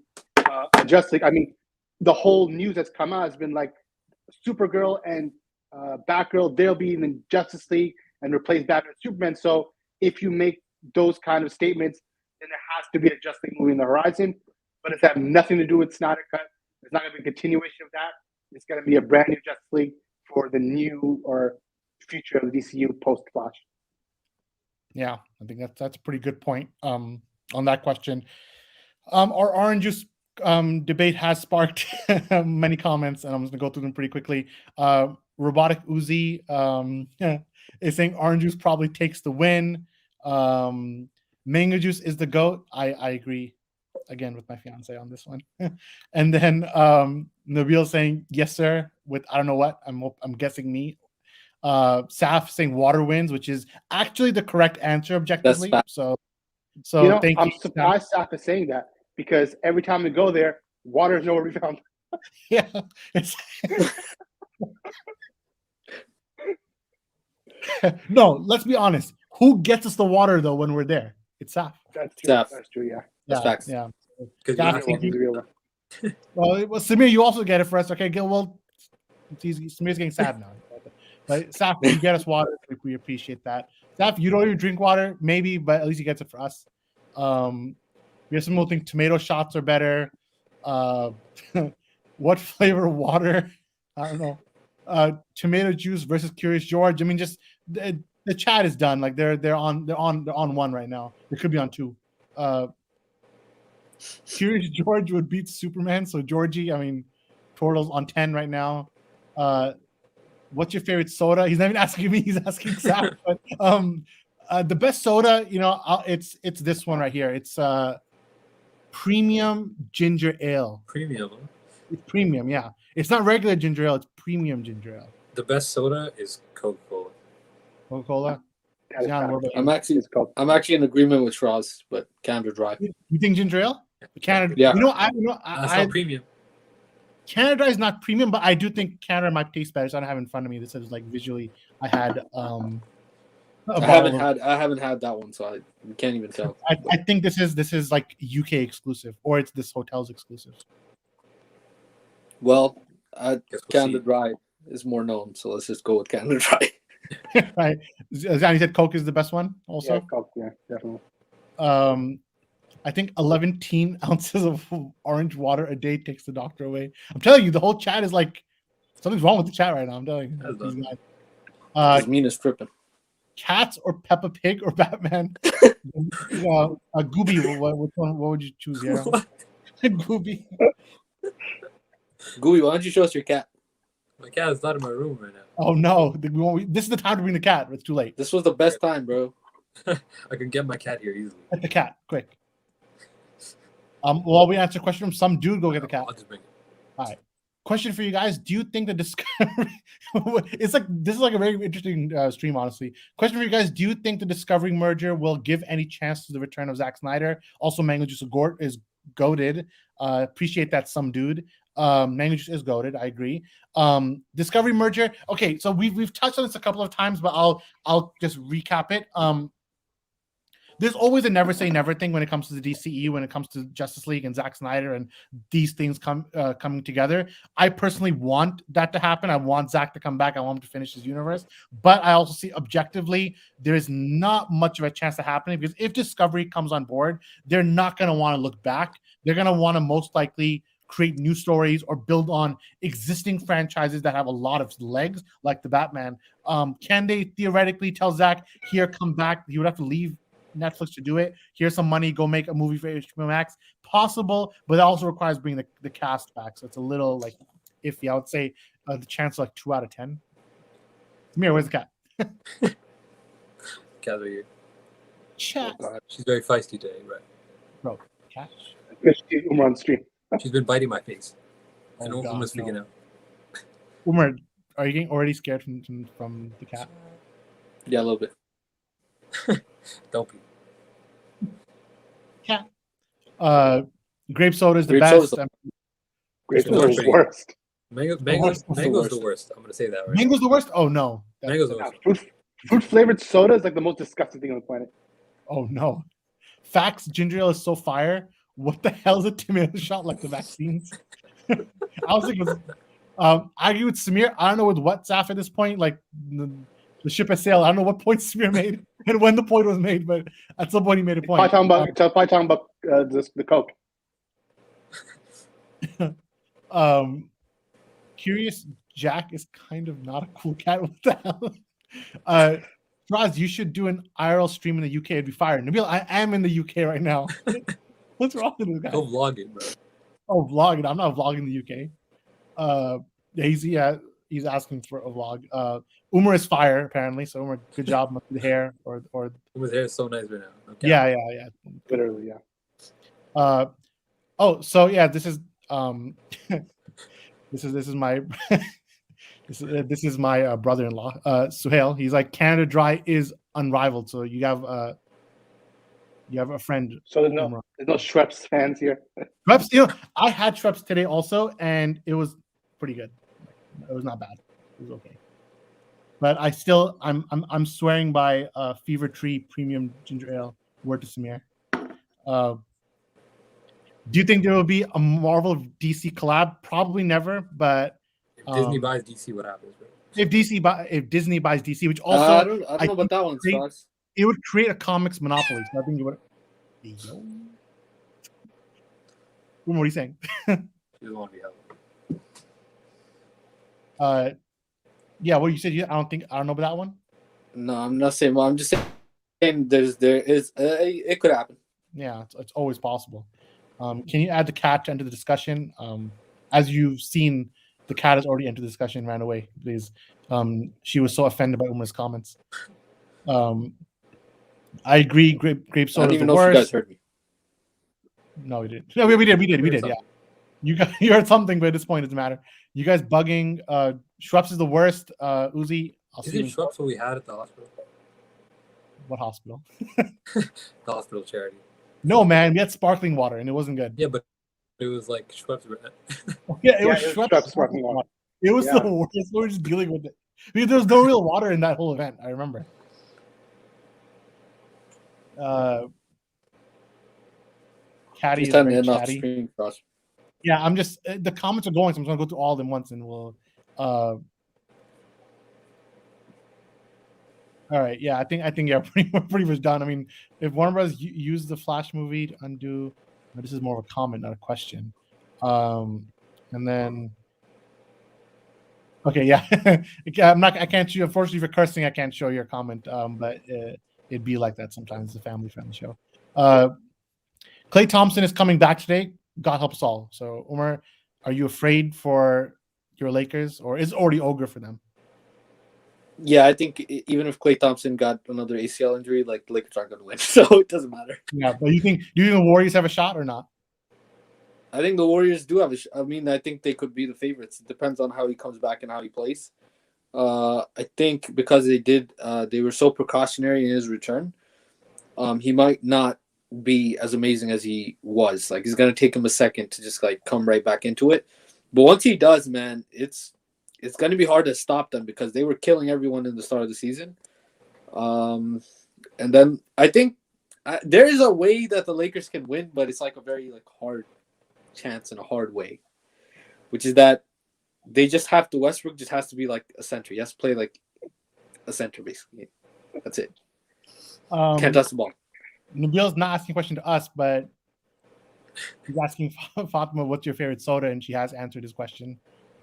a Justice League. I mean, the whole news that's come out has been like Supergirl and Batgirl, they'll be in the Justice League and replace Batman and Superman. So if you make those kind of statements, then there has to be a Justice League movie in the horizon. But it's have nothing to do with Snyder Cut. It's not going to be a continuation of that. It's going to be a brand new Justice League for the new or future of the DCU post-Flash. Yeah, I think that's a pretty good point on that question. Our orange juice debate has sparked many comments, and I'm just going to go through them pretty quickly. Robotic Uzi is saying orange juice probably takes the win. Mango juice is the GOAT. I agree again with my fiance on this one. And then Nabil saying yes sir with I don't know what, I'm guessing me. Saf saying water wins, which is actually the correct answer objectively. So thank you. I'm surprised Saf is saying that because every time we go there, water is nowhere to be found. Yeah. No, let's be honest. Who gets us the water though when we're there? It's Saf. That's true. Saf. That's true. Yeah. That's facts. Yeah. Because Saf, He's the real one. well, Samir, you also get it for us. Okay, Gil. Well, Samir's getting sad now. But Saf, you get us water. We appreciate that. Saf, you don't even drink water, maybe, but at least he gets it for us. We have some people think tomato shots are better. What flavor water? I don't know. Tomato juice versus Curious George. I mean, just the chat is done. Like they're on one right now. They could be on two. Curious George would beat Superman. So Georgie, I mean, Turtle's on 10 right now. What's your favorite soda? He's not even asking me. He's asking Saf. But the best soda, it's this one right here. It's premium ginger ale. Premium. Mm-hmm. It's premium, yeah. It's not regular ginger ale. It's premium ginger ale. The best soda is Coca-Cola. Coca-Cola. That is John, fact. what about you? I'm actually in agreement with Shraz, but kind of dry. You think ginger ale? Canada, Yeah. That's I not premium. Canada is not premium, but I do think Canada might taste better. So I don't have it in front of me. This is like visually. I had a I bottle of- haven't had that one, so I can't even tell. I think this is like UK exclusive, or it's this hotel's exclusive. Well, Guess we'll Canada see. Dry is more known, so let's just go with Canada Dry. Right? Zanny said Coke is the best one. Also, Yeah, Coke, yeah, definitely. I think 11 ounces of orange water a day takes the doctor away. I'm telling you, the whole chat is like something's wrong with the chat right now. I'm telling you. That's These done. guys. His mean is tripping. Cats or Peppa Pig or Batman? Gooby, which one? What would you choose here? Gooby. Gooey, why don't you show us your cat? My cat is not in my room right now. Oh no! This is the time to bring the cat. It's too late. This was the best time, bro. I can get my cat here easily. Get the cat, quick. While we answer a question from some dude, go get the cat. I'll just bring it. All right. Question for you guys: do you think the Discovery? This is like a very interesting stream, honestly. Question for you guys: do you think the Discovery merger will give any chance to the return of Zack Snyder? Also, Mango Juice is goated. Appreciate that, some dude. Mango Juice is goated. I agree. Discovery merger. Okay, so we've touched on this a couple of times, but I'll just recap it. There's always a never say never thing when it comes to the DCEU, when it comes to Justice League and Zack Snyder and these things coming together. I personally want that to happen. I want Zack to come back. I want him to finish his universe. But I also see objectively there is not much of a chance of happening, because if Discovery comes on board, they're not going to want to look back. They're going to want to most likely create new stories or build on existing franchises that have a lot of legs, like the Batman. Can they theoretically tell Zack, here, come back? He would have to leave Netflix to do it. Here's some money, go make a movie for HBO Max. Possible, but it also requires bringing the cast back, so it's a little like iffy. I would say the chance is like 2 out of 10. Samir, where's the cat? Cat's right here. Chat, Oh, God. She's very feisty today, right? bro. Cat. Umar on stream. She's been biting my face. Oh, And God, Uma's no. freaking out. Umar, are you getting already scared from the cat? Yeah, a little bit. Don't be. Cat. Grape soda is the Grape best. soda's Great, It's the the worst. worst. Mango's worst. the worst. I'm gonna say that right. Mango's the worst. Oh no. Mango's the worst. Fruit flavored soda is like the most disgusting thing on the planet. Oh no. Facts. Ginger ale is so fire. What the hell is a tomato shot like the vaccines? I was thinking. I agree with Samir. I don't know with what's at this point. Like the ship has sailed. I don't know what point Samir made and when the point was made, but at some point he made a point. Probably talking about the Coke. Curious Jack is kind of not a cool cat. What the hell? Roz, you should do an IRL stream in the UK. It'd be fire. Nabil, I am in the UK right now. What's wrong with this guy? Go vlog it, bro. Oh, vlogging. I'm not vlogging the UK. He's asking for a vlog. Umar is fire, apparently. So Umar, good job with the hair or Uma's hair is so nice right now. Okay. yeah. Literally, yeah. So yeah, this is this is my this is my brother-in-law, Suhail. He's like, Canada Dry is unrivaled. So you have a friend. So there's no Schweppes fans here. Schweppes, I had Schweppes today also, and it was pretty good. It was not bad. It was okay. But I'm swearing by Fever Tree Premium Ginger Ale. Word to Samir. Do you think there will be a Marvel DC collab? Probably never. But If Disney buys DC, what happens, bro? if Disney buys DC, which also I don't know about that one, Scott. it would create a comics monopoly. So I think it would. Yo. What are you saying? She doesn't want to be held. Yeah. What you said? I don't know about that one. No, I'm not saying. Well, I'm just saying it could happen. Yeah, it's always possible. Can you add the cat to enter the discussion? As you've seen, the cat has already entered the discussion, ran away because she was so offended by Umar's comments. I agree. Grape soda is the know worst. if you guys heard me. No, we did. No, we did. Yeah, you heard something, but at this point, it doesn't matter. You guys bugging. Schweppes is the worst. Uzi. Is it Schweppes what we had at the hospital? What hospital? The hospital charity. No, man, we had sparkling water and it wasn't good. Yeah, but it was like Schweppes brand. Yeah, it Yeah, was it was Schweppes Schweppes sparkling water. It was Yeah. the worst. We were just dealing with it because there was no real water in that whole event. I remember. Caddy Just is time to very end off chatty. stream cross. Yeah, I'm just the comments are going, so I'm gonna go through all of them once, and we'll. All right, yeah, I think yeah, pretty much done. I mean, if Warner Bros. Used the Flash movie to undo, this is more of a comment, not a question. And then, okay, yeah, I can't show. Unfortunately, for cursing, I can't show your comment. But it'd be like that sometimes. It's a family-friendly show. Klay Thompson is coming back today. God help us all. So, Umar, are you afraid for your Lakers, or is it already over for them? Yeah, I think even if Klay Thompson got another ACL injury, like the Lakers aren't going to win, so it doesn't matter. Yeah, but do you think the Warriors have a shot or not? I think the Warriors do have a I mean, I think they could be the favorites. It depends on how he comes back and how he plays. I think because they were so precautionary in his return, he might not be as amazing as he was. Like, it's going to take him a second to just like come right back into it. But once he does, man, it's going to be hard to stop them because they were killing everyone in the start of the season. And then I think there is a way that the Lakers can win, but it's like a very like hard chance in a hard way, which is that they just have to. Westbrook just has to be like a center. He has to play like a center, basically. That's it. Can't touch the ball. Nabil's not asking a question to us, but he's asking Fatima, "What's your favorite soda?" And she has answered his question.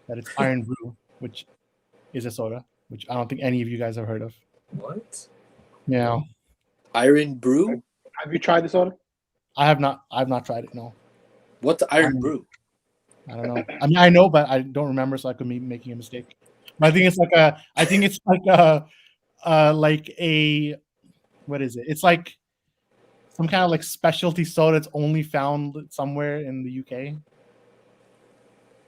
That it's Iron Brew, which is a soda, which I don't think any of you guys have heard of. What? Yeah, Iron Brew? Have you tried the soda? I have not. I've not tried it. No, What's Iron Brew? I don't know. I mean, I know, but I don't remember, so I could be making a mistake. But I think it's like a. What is it? It's like some kind of like specialty soda that's only found somewhere in the UK. And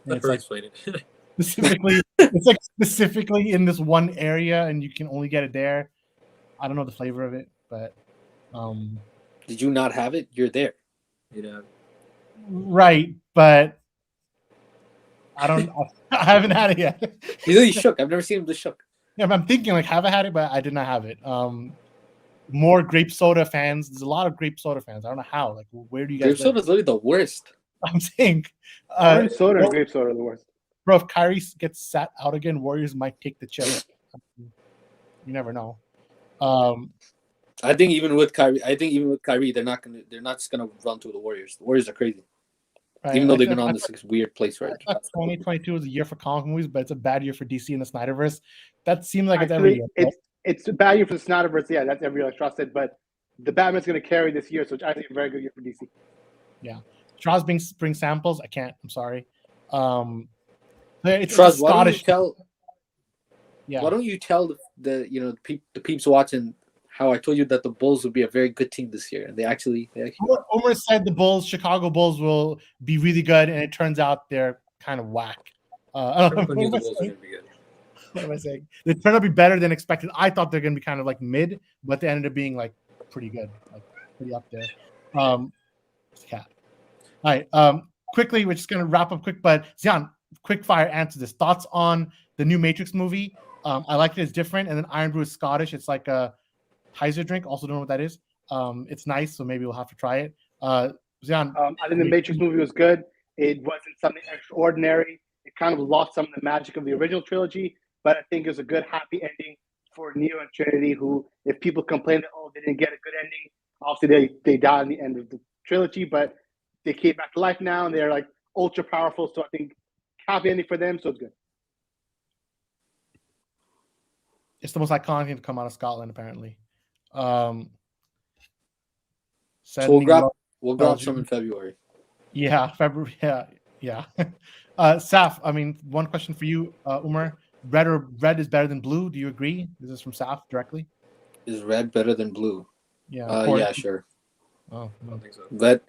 Let it's her like explain it. it's like specifically in this one area, and you can only get it there. I don't know the flavor of it, but Did you not have it? You're there. Yeah. right, but I don't. I haven't had it yet. He's really shook. I've never seen him this shook. Yeah, but I'm thinking like, have I had it? But I did not have it. More grape soda fans. There's a lot of grape soda fans. I don't know how. Like, where do you guys? Grape soda is literally the worst. I'm saying, Orange soda and grape soda are the worst. bro. If Kyrie gets sat out again, Warriors might take the chip. You never know. I think even with Kyrie, they're not just gonna run through the Warriors. The Warriors are crazy. Right? Even though they've been on this weird place, right? I thought 2022 was a year for comic movies, but it's a bad year for DC and the Snyderverse. That seems like it's every year. Right? It's a bad year for the Snyderverse. Yeah, that's every year, I trusted. But the Batman's going to carry this year, so I think it's a very good year for DC. Yeah, Charles bring samples. I can't. I'm sorry. It's Trust. Scottish. Why don't you tell the peeps watching how I told you that the Bulls would be a very good team this year, and they actually. Omar said the Bulls, Chicago Bulls, will be really good, and it turns out they're kind of whack. I don't know. Everyone knew the Bulls were going to be good. What am I saying? They turned out to be better than expected. I thought they're going to be kind of like mid, but they ended up being like pretty good, like pretty up there. Cat. All right. Quickly, we're just going to wrap up quick, but Zion, quick fire answer this. Thoughts on the new Matrix movie? I like it. It's different. And then Iron Brew is Scottish. It's like a Heiser drink. Also don't know what that is. It's nice, so maybe we'll have to try it. Zion. I think the Matrix movie was good. It wasn't something extraordinary. It kind of lost some of the magic of the original trilogy, but I think it was a good, happy ending for Neo and Trinity, who, if people complain that, they didn't get a good ending, obviously they died in the end of the trilogy, but they came back to life now, and they're like ultra powerful, so I think happy ending for them, so it's good. It's the most iconic thing to come out of Scotland, apparently. So we'll grab some in February. Yeah, February. Yeah. Saf, I mean, one question for you, Umar. Red is better than blue. Do you agree? This is from Saf directly. Is red better than blue? Yeah. Yeah, sure. Oh, I don't think so. Red,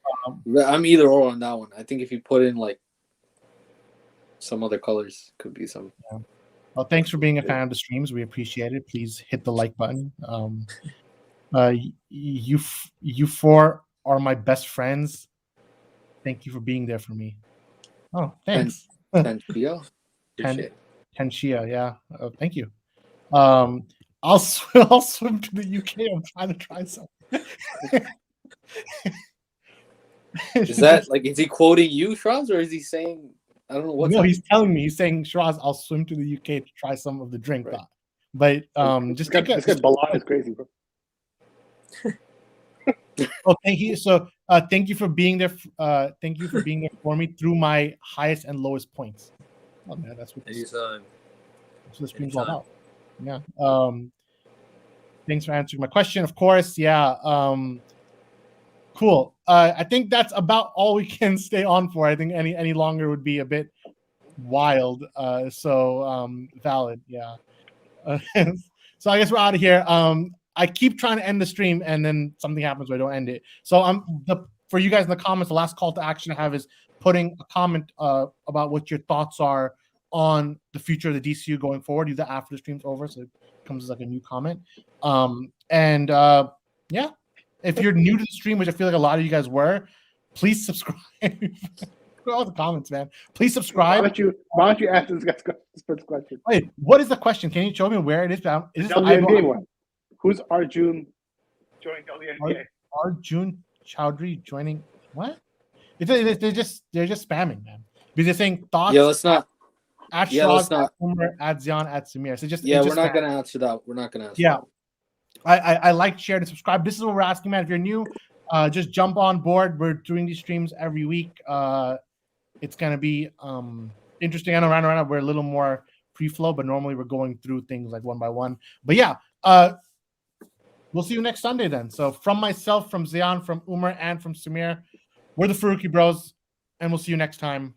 I'm either or on that one. I think if you put in like some other colors, could be some. Yeah. Well, thanks for being a fan of the streams. We appreciate it. Please hit the like button. You four are my best friends. Thank you for being there for me. Oh, thanks. Tanchia. Appreciate it. Tenshia, yeah. Thank you. I'll swim to the UK. I'm trying to try something. Is that like, is he quoting you, Shraz, or is he saying, I don't know what? No, he's telling me. He's saying, Shiraz, I'll swim to the UK to try some of the drink. Right. But just take this guy Balad is crazy, bro. Oh, thank you. So thank you for being there. Thank you for being there for me through my highest and lowest points. Oh man, that's what Anytime. the stream's all about. Yeah. Thanks for answering my question. Of course. Yeah. Cool. I think that's about all we can stay on for. I think any longer would be a bit wild. Valid. Yeah. So I guess we're out of here. I keep trying to end the stream and then something happens where I don't end it. So for you guys in the comments, the last call to action I have is putting a comment about what your thoughts are on the future of the DCU going forward. Do that after the stream's over, so it comes as like a new comment. Yeah, if you're new to the stream, which I feel like a lot of you guys were, please subscribe. All the comments, man. Please subscribe. Why don't you ask this first question? Wait, what is the question? Can you show me where it is? Is this WNBA one? Who's Arjun joining WNBA? Arjun Chowdhury joining what? They're just spamming, man. Because they're saying thoughts. Yeah, let's not. At Yeah, let's not. At Umar, at Zion, at Samir. So We're not gonna answer that. We're not gonna answer. Yeah. I like, share, and subscribe. This is what we're asking, man. If you're new, just jump on board. We're doing these streams every week. It's gonna be interesting. I know right now we're a little more pre-flow, but normally we're going through things like one by one. But yeah, we'll see you next Sunday then. So from myself, from Zion, from Umar, and from Samir, we're the Farooqi Bros, and we'll see you next time.